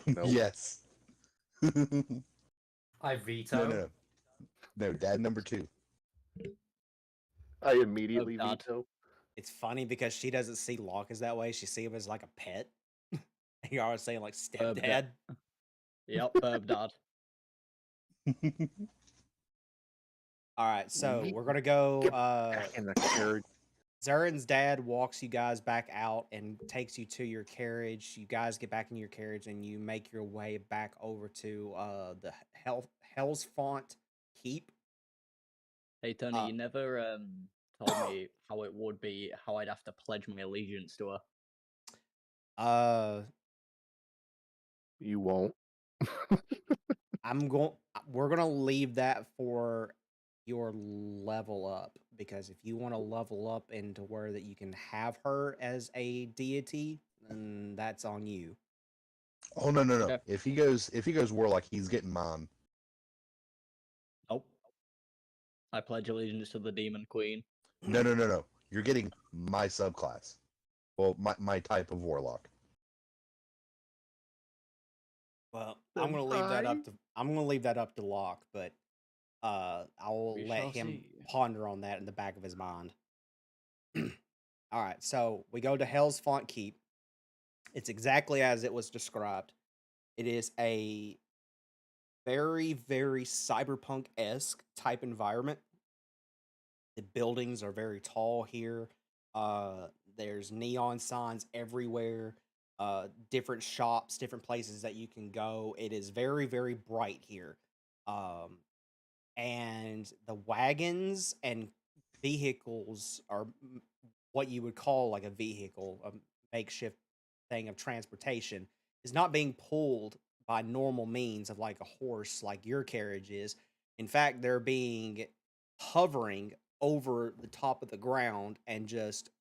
Nope. Yes. no, I veto. no. No, dad number 2. I immediately Dad. veto. It's funny because she doesn't see Locke as that way. She sees him as like a pet. You're always saying like stepdad. Yep, Burb Dad. All right, so we're gonna go. Back in the carriage. Zaren's dad walks you guys back out and takes you to your carriage. You guys get back in your carriage and you make your way back over to the Hell's Font Keep. Hey Tony, Uh, you never told me how it would be, how I'd have to pledge my allegiance to her. You won't. We're gonna leave that for your level up, because if you want to level up into where that you can have her as a deity, then that's on you. Oh no. Okay. If he goes warlock, he's getting mine. Nope. I pledge allegiance to the Demon Queen. No. You're getting my subclass. Well, my type of warlock. Well, I'm gonna leave that up to Locke, but I'll We let shall him see. ponder on that in the back of his mind. All right, so we go to Hell's Font Keep. It's exactly as it was described. It is a very, very cyberpunk-esque type environment. The buildings are very tall here. There's neon signs everywhere. Different shops, different places that you can go. It is very, very bright here. And the wagons and vehicles are what you would call like a vehicle, a makeshift thing of transportation, is not being pulled by normal means of like a horse like your carriage is. In fact, they're being hovering over the top of the ground and just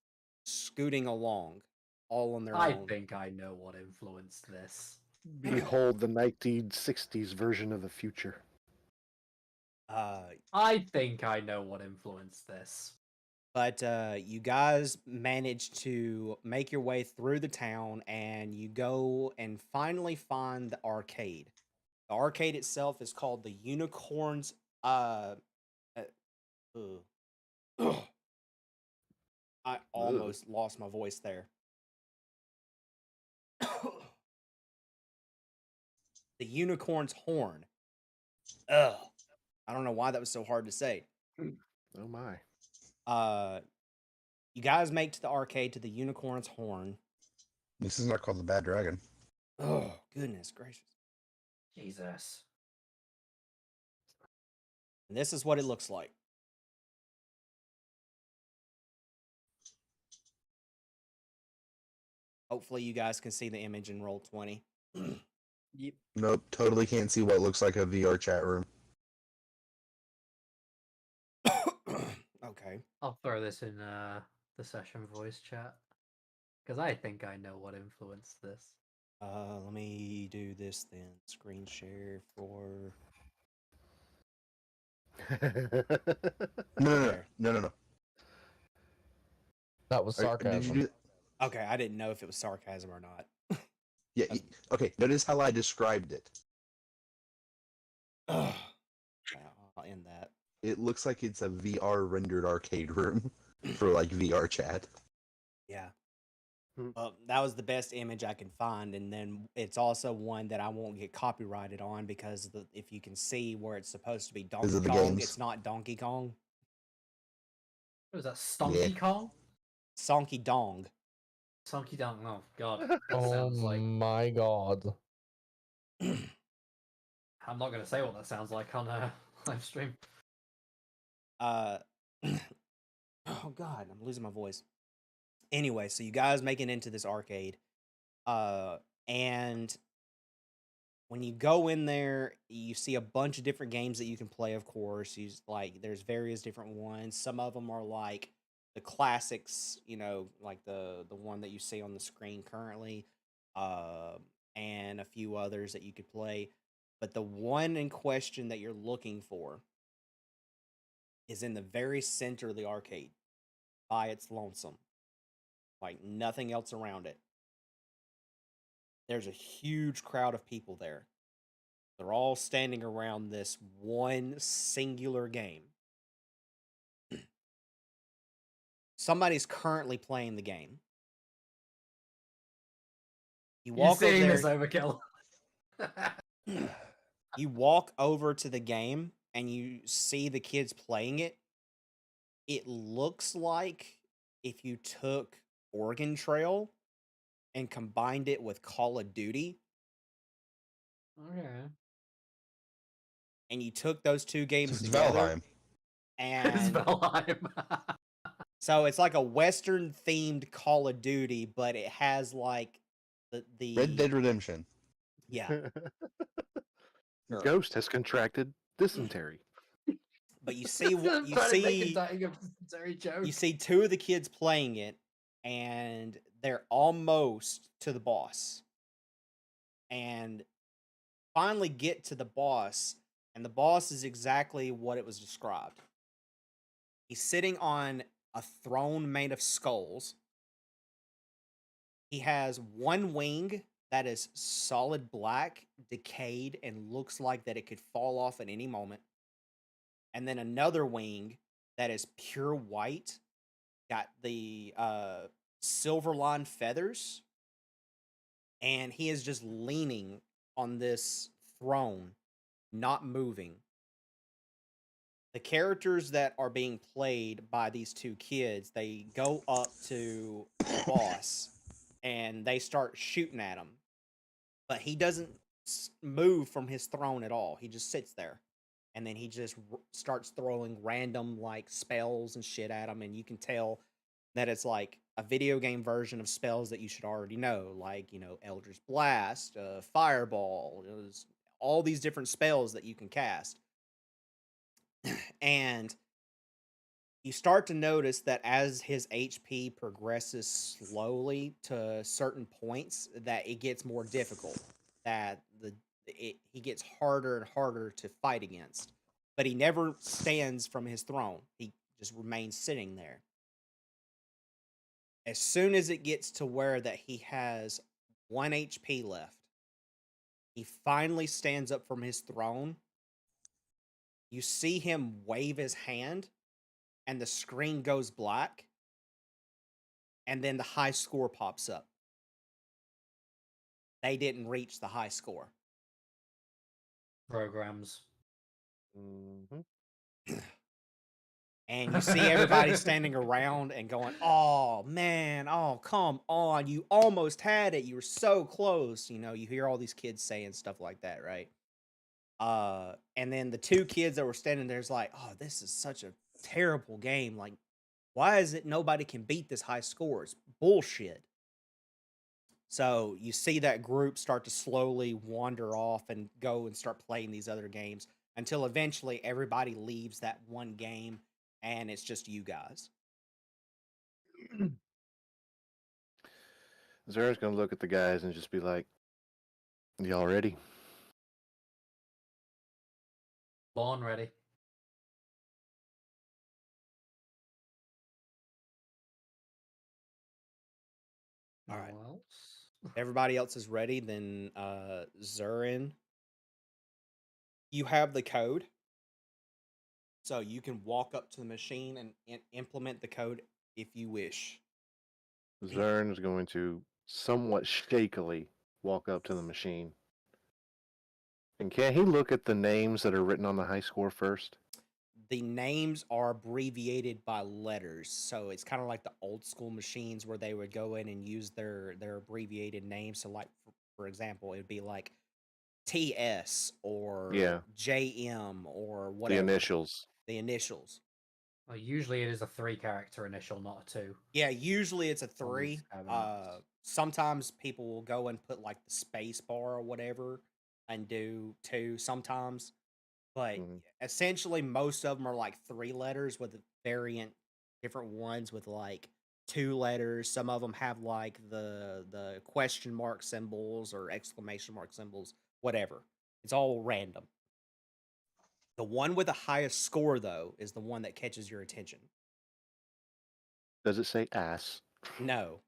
scooting along all on their I own. think I know what influenced this. Behold the 1960s version of the future. I think I know what influenced this. But you guys manage to make your way through the town, and you go and finally find the arcade. The arcade itself is called the Unicorns. I almost lost my voice there. The Unicorn's Horn. Ugh. I don't know why that was so hard to say. Oh my. You guys make to the arcade to the Unicorn's Horn. This is not called the Bad Dragon. Oh, goodness gracious. Jesus. And this is what it looks like. Hopefully you guys can see the image in roll 20. Yep. Nope, totally can't see what looks like a VR chat room. Okay. I'll throw this in the session voice chat. Because I think I know what influenced this. Let me do this then. Screen share for No. there. That was Did you sarcasm. do? Okay, I didn't know if it was sarcasm or not. Yeah. Okay. Notice how I described it. Ugh. I'll end that. It looks like it's a VR rendered arcade room for like VR chat. Yeah. Hmm. Well, that was the best image I could find, and then it's also one that I won't get copyrighted on because if you can see where it's supposed to be Donkey of the Kong, games. it's not Donkey Kong. What was that? Stonky Kong? Sonky Dong. Sonky Dong. Oh god. That Oh sounds like. my god. I'm not gonna say what that sounds like on a live stream. Oh god, I'm losing my voice. Anyway, so you guys make it into this arcade, and when you go in there, you see a bunch of different games that you can play. Of course, there's various different ones. Some of them are like the classics, like the one that you see on the screen currently, and a few others that you could play. But the one in question that you're looking for is in the very center of the arcade, by its lonesome, like nothing else around it. There's a huge crowd of people there. They're all standing around this one singular game. Somebody's currently playing the game. You You're walk over seeing this there. overkill. You walk over to the game and you see the kids playing it. It looks like if you took Oregon Trail and combined it with Call of Duty, Okay. and you took those two games It's together, Valheim. It's and Valheim. so it's like a Western themed Call of Duty, but it has like the Red Dead Redemption. yeah. Sure. Ghost has contracted dysentery. But you see what you Trying to make a see. dying of dysentery joke. You see two of the kids playing it, and they're almost to the boss. And finally get to the boss, and the boss is exactly what it was described. He's sitting on a throne made of skulls. He has one wing that is solid black, decayed, and looks like that it could fall off at any moment. And then another wing that is pure white, got the silver line feathers, and he is just leaning on this throne, not moving. The characters that are being played by these two kids, they go up to the boss and they start shooting at him, but he doesn't move from his throne at all. He just sits there, and then he just starts throwing random like spells and shit at him, and you can tell that it's like a video game version of spells that you should already know, like Eldritch Blast, Fireball, all these different spells that you can cast. And you start to notice that as his HP progresses slowly to certain points, that it gets more difficult. That he gets harder and harder to fight against. But he never stands from his throne. He just remains sitting there. As soon as it gets to where that he has 1 HP left, he finally stands up from his throne. You see him wave his hand, and the screen goes black, and then the high score pops up. They didn't reach the high score. Programs. Mm-hmm. And you see everybody standing around and going, "Oh man, oh come on, you almost had it. You were so close." You hear all these kids saying stuff like that, right? And then the two kids that were standing there's like, "Oh, this is such a terrible game. Like, why is it nobody can beat this high score? It's bullshit." So you see that group start to slowly wander off and go and start playing these other games until eventually everybody leaves that one game and it's just you guys. Zara's gonna look at the guys and just be like, Y'all ready? Born ready. All right. No else? Everybody else is ready. Then Xurin, you have the code, so you can walk up to the machine and implement the code if you wish. Zern is going to somewhat shakily walk up to the machine. And can he look at the names that are written on the high score first? The names are abbreviated by letters, so it's kind of like the old school machines where they would go in and use their abbreviated names. So, like for example, it would be like TS or Yeah. JM or The whatever. initials. The initials. Well, usually it is a 3-character initial, not a 2. Yeah, usually it's a On these 3. cabinets. Sometimes people will go and put like the space bar or whatever and do 2 sometimes. But Mhm. essentially most of them are like 3 letters with variant different ones with like 2 letters. Some of them have like the question mark symbols or exclamation mark symbols, whatever. It's all random. The one with the highest score though is the one that catches your attention. Does it say ass? No.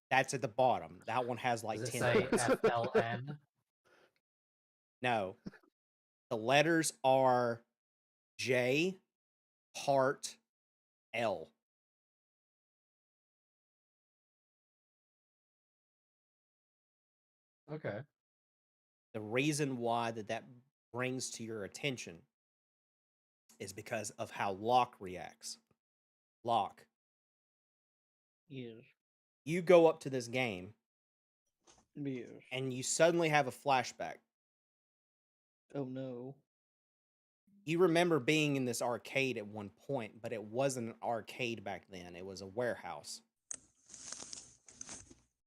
That's at the bottom. That one has like Does it 10 say letters. FLN? No. The letters are J, heart, L. Okay. The reason why that brings to your attention is because of how Locke reacts. Locke, Yes. you go up to this game Yes. and you suddenly have a flashback. Oh no. You remember being in this arcade at one point, but it wasn't an arcade back then. It was a warehouse.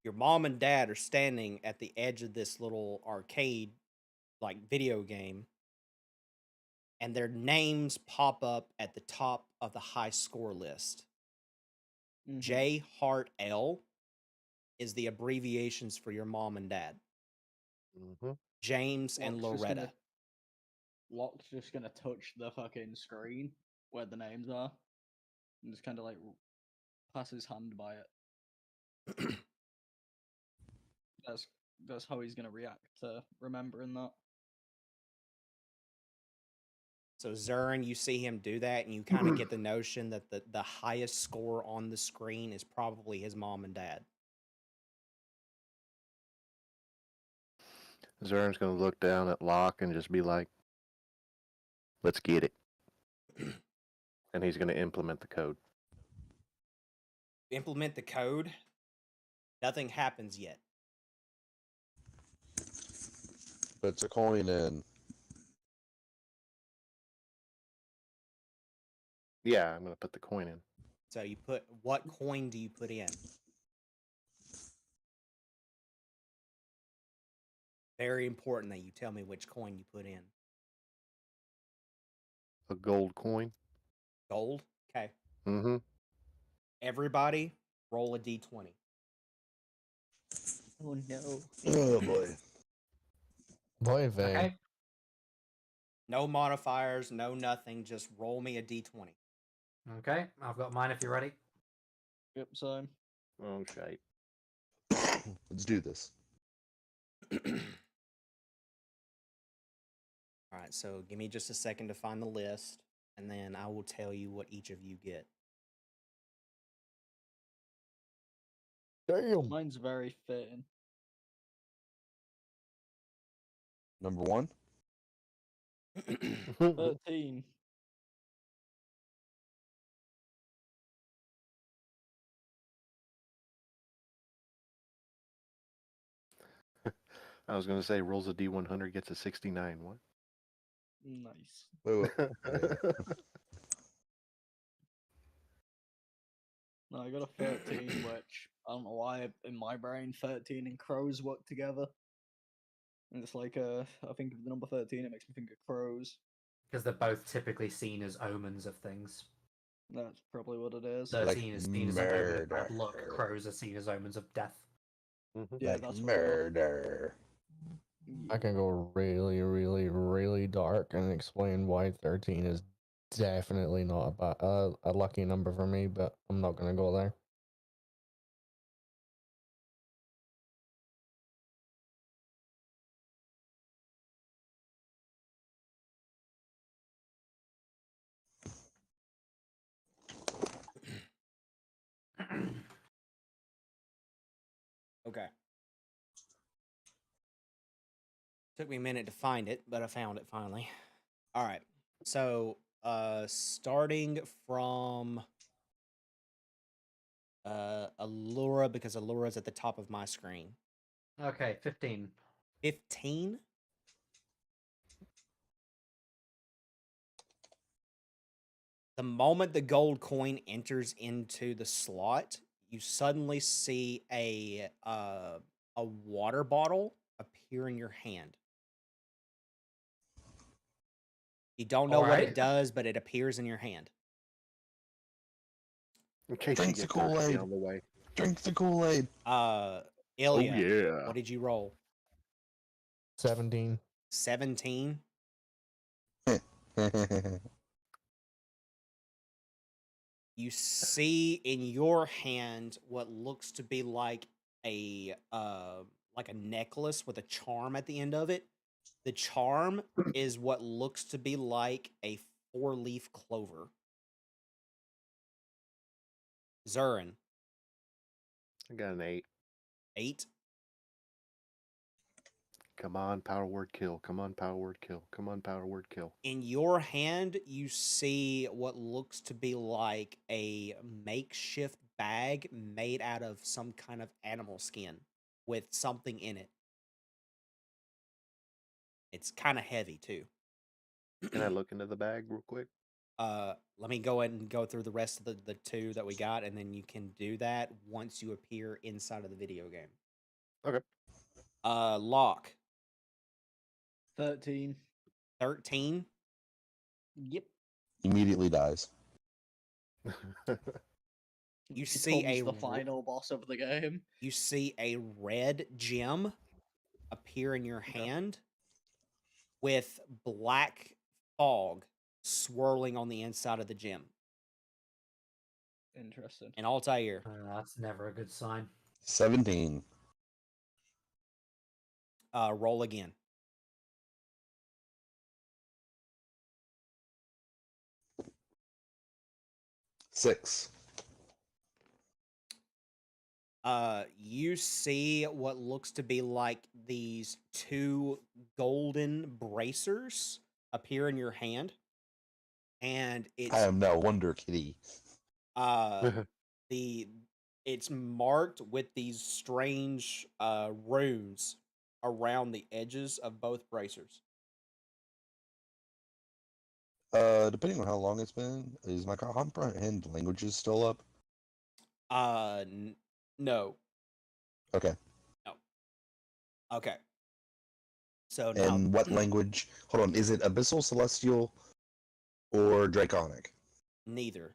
Your mom and dad are standing at the edge of this little arcade, like video game, and their names pop up at the top of the high score list. Mhm. J Heart L is the abbreviations for your mom and dad. Mm-hmm. James and Locke's just Loretta. Locke's just gonna touch the fucking screen where the names are, and just kind of like pass his hand by it. That's how he's gonna react to remembering that. So Zern, you see him do that, and you kind of get the notion that the highest score on the screen is probably his mom and dad. Zern's going to look down at Locke and just be like, let's get it. And he's going to implement the code. Implement the code. Nothing happens yet. Puts a coin in. Yeah, I'm going to put the coin in. So you put, what coin do you put in? Very important that you tell me which coin you put in. A gold coin. Gold? Okay. Mm-hmm. Everybody, roll a d20. Oh no. Oh boy. Wyvern. Okay. No modifiers, no nothing. Just roll me a d20. Okay. I've got mine if you're ready. Yep. So Oh, shite. Let's do this. All right, so give me just a second to find the list, and then I will tell you what each of you get. Damn. mine's very fitting. Number 1. 13. I was going to say rolls a D100, gets a 69. What? Nice. Wait, wait. No, I got a 13, which I don't know why in my brain 13 and crows work together. And it's like I think of the number 13, it makes me think of crows. Because they're both typically seen as omens of things. That's probably what it is. 13 is seen as an omen of bad murder. luck. Crows are seen as omens of death. Mhm. Yeah, Like that's what I got. murder. I can go really, really, really dark and explain why 13 is definitely not a lucky number for me, but I'm not gonna go there. Okay. Took me a minute to find it, but I found it finally. All right. So, starting from Allura, because Allura's at the top of my screen. Okay, 15. 15. The moment the gold coin enters into the slot, you suddenly see a water bottle appear in your hand. You don't know what it Alright. does, but it appears in your hand. In case Drink you the get thirsty Kool-Aid. on the way. Drink the Kool-Aid. Ilya, yeah. what did you roll? 17. 17. You see in your hand what looks to be like a necklace with a charm at the end of it. The charm is what looks to be like a 4-leaf clover. Xurin, I got an 8. 8. Come on, power word kill. Come on, power word kill. Come on, power word kill. In your hand, you see what looks to be like a makeshift bag made out of some kind of animal skin with something in it. It's kind of heavy too. Can I look into the bag real quick? Let me go ahead and go through the rest of the 2 that we got, and then you can do that once you appear inside of the video game. Okay. Locke, 13. 13. Yep. Immediately dies. You see Becomes a the final boss of the game. You see a red gem appear in your hand with black fog swirling on the inside of the gem. Interesting. And Altair, That's never a good sign. 17. roll again. Six. You see what looks to be like these 2 golden bracers appear in your hand, and I am now Wonder Kitty. It's marked with these strange runes around the edges of both bracers. Depending on how long it's been, is my comprehend languages still up? No. Okay. Okay. So now, And what language? Hold on. Is it Abyssal, Celestial, or Draconic? neither.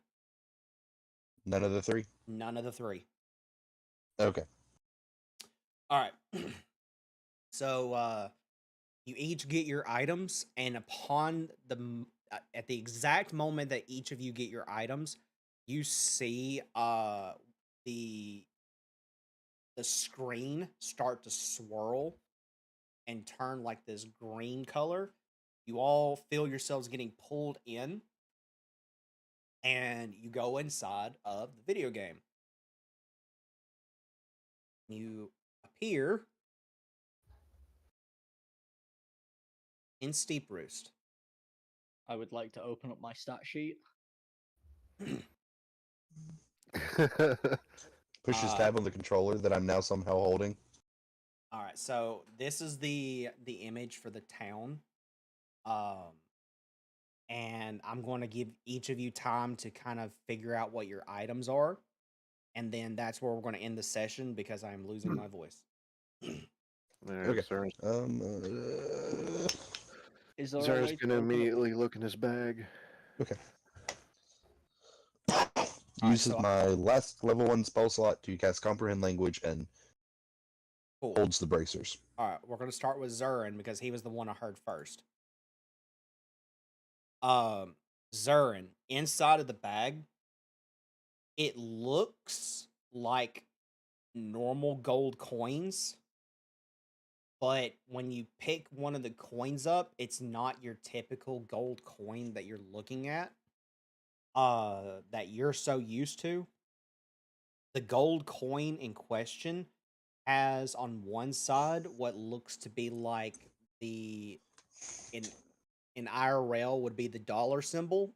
None of the 3? None of the 3. Okay. All right. So you each get your items, and upon at the exact moment that each of you get your items, you see the screen start to swirl and turn like this green color. You all feel yourselves getting pulled in, and you go inside of the video game. You appear in Steep Roost. I would like to open up my stat sheet. Push his tab on the controller that I'm now somehow holding. All right, so this is the image for the town, and I'm going to give each of you time to kind of figure out what your items are, and then that's where we're going to end the session because I'm losing my voice. Okay. Sir. Is there a Zara's way to gonna open up- immediately look in his bag. Okay. Alright, Uses so my last level 1 spell slot to cast Comprehend Language and Cool. Holds the bracers. All right, we're gonna start with Xurin because he was the one I heard first. Xurin, inside of the bag, it looks like normal gold coins, but when you pick one of the coins up, it's not your typical gold coin that you're looking at, that you're so used to. The gold coin in question has on one side what looks to be like the in IRL would be the dollar symbol.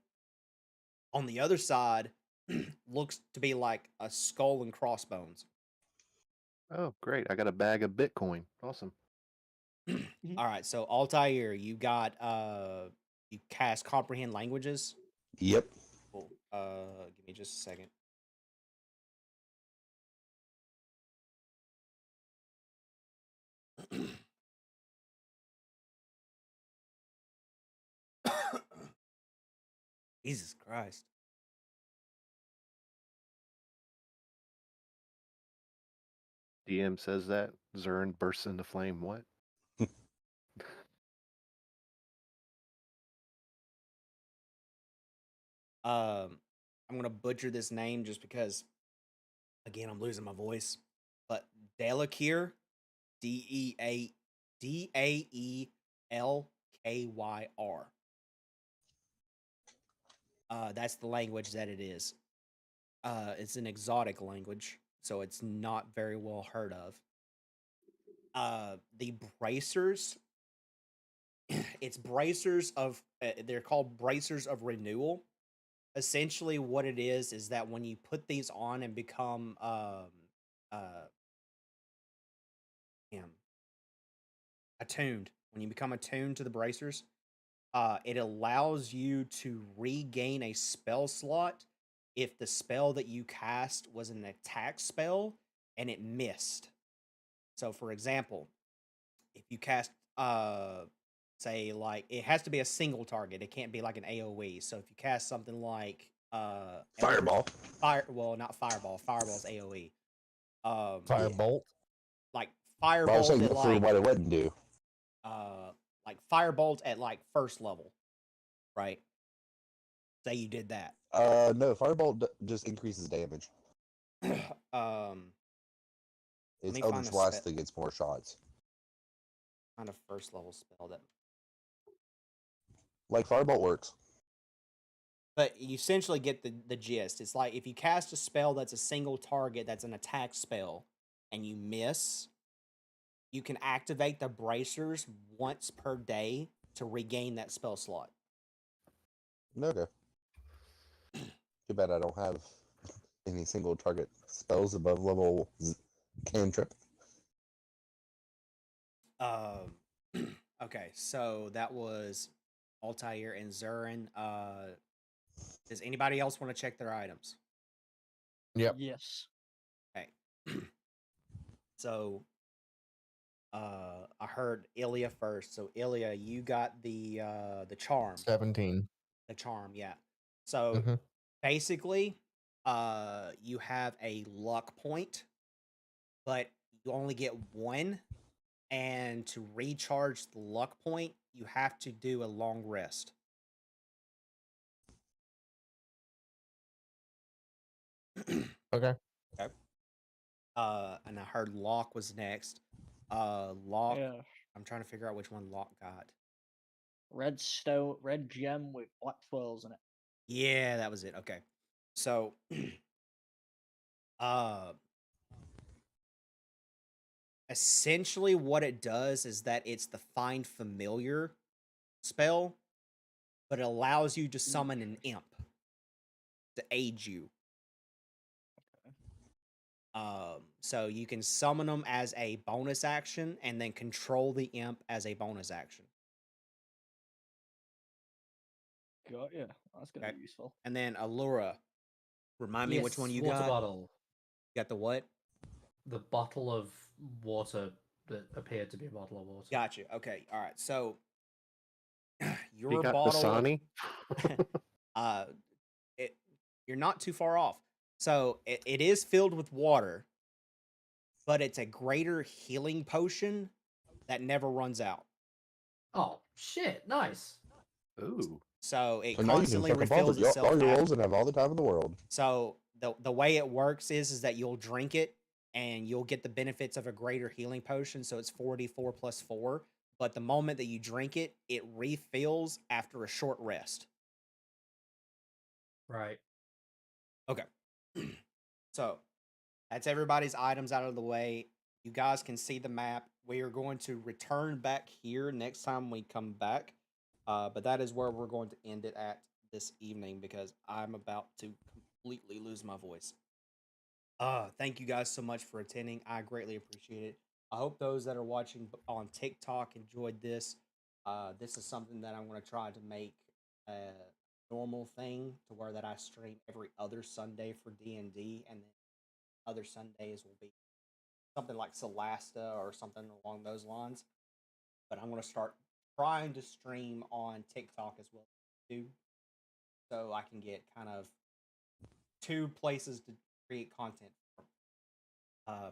On the other side, looks to be like a skull and crossbones. Oh, great. I got a bag of Bitcoin. Awesome. All right, so Altair, you got you cast comprehend languages. Yep. Cool. Give me just a second. Jesus Christ. DM says that. Zern bursts into flame. What? I'm gonna butcher this name just because, again, I'm losing my voice. But Delakir, Daeelkyr. That's the language that it is. It's an exotic language, so it's not very well heard of. The bracers, it's bracers of, they're called bracers of renewal. Essentially, what it is that when you put these on and become attuned, when you become attuned to the bracers, it allows you to regain a spell slot if the spell that you cast was an attack spell and it missed. So, for example, if you cast, say, like, it has to be a single target. It can't be like an AoE. So, if you cast something like Fireball. well, not fireball. Fireball's AoE. Firebolt. Like Well, I was firebolt saying at for like what it wouldn't do. firebolt at like first level, right? Say you did that. No, Firebolt just increases damage. It's me find Eldritch a Blast that gets more shots. Kind of first level spell that. Like Firebolt works. But you essentially get the gist. It's like if you cast a spell that's a single target, that's an attack spell, and you miss, you can activate the bracers once per day to regain that spell slot. Okay. Too bad I don't have any single target spells above level cantrip. Okay, so that was Altair and Xurin. Does anybody else want to check their items? Yep. Yes. Okay. So I heard Ilya first. So Ilya, you got the charm. 17. The charm, yeah. So Mhm. basically, you have a luck point, but you only get one. And to recharge the luck point, you have to do a long rest. Okay. Okay. And I heard Locke was next. Locke. Yeah. I'm trying to figure out which one Locke got. Red gem with black swirls in it. Yeah, that was it. Okay. So, essentially what it does is that it's the find familiar spell, but it allows you to summon an imp to aid you. So you can summon them as a bonus action and then control the imp as a bonus action. Got ya. That's gonna Okay. be useful. And then Allura, remind me which one you water got. bottle. You got the what? The bottle of water that appeared to be a bottle of water. Gotcha. Okay. All right. So your You got bottle. Dasani? You're not too far off. So it is filled with water, but it's a greater healing potion that never runs out. Oh shit! Nice. Ooh. So it So now you can constantly fucking pause refills all itself. your after- rolls and have all the time in the world. So the way it works is that you'll drink it and you'll get the benefits of a greater healing potion. So it's 4d4 plus 4. But the moment that you drink it, it refills after a short rest. Right. Okay. So that's everybody's items out of the way. You guys can see the map. We are going to return back here next time we come back. But that is where we're going to end it at this evening because I'm about to completely lose my voice. Thank you guys so much for attending. I greatly appreciate it. I hope those that are watching on TikTok enjoyed this. This is something that I'm going to try to make a normal thing to where that I stream every other Sunday for D&D, and then other Sundays will be something like Celasta or something along those lines. But I'm going to start trying to stream on TikTok as well too, so I can get kind of two places to create content.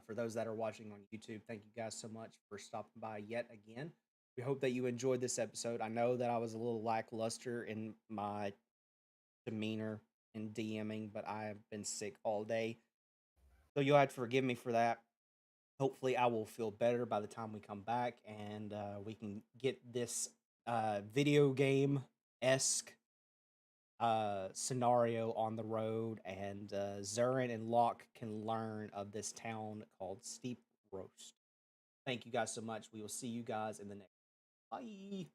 For those that are watching on YouTube, thank you guys so much for stopping by yet again. We hope that you enjoyed this episode. I know that I was a little lackluster in my demeanor in DMing, but I have been sick all day. So you'll have to forgive me for that. Hopefully I will feel better by the time we come back and we can get this video game-esque scenario on the road, and Xurin and Locke can learn of this town called Steep Roast. Thank you guys so much. We will see you guys in the next. Bye.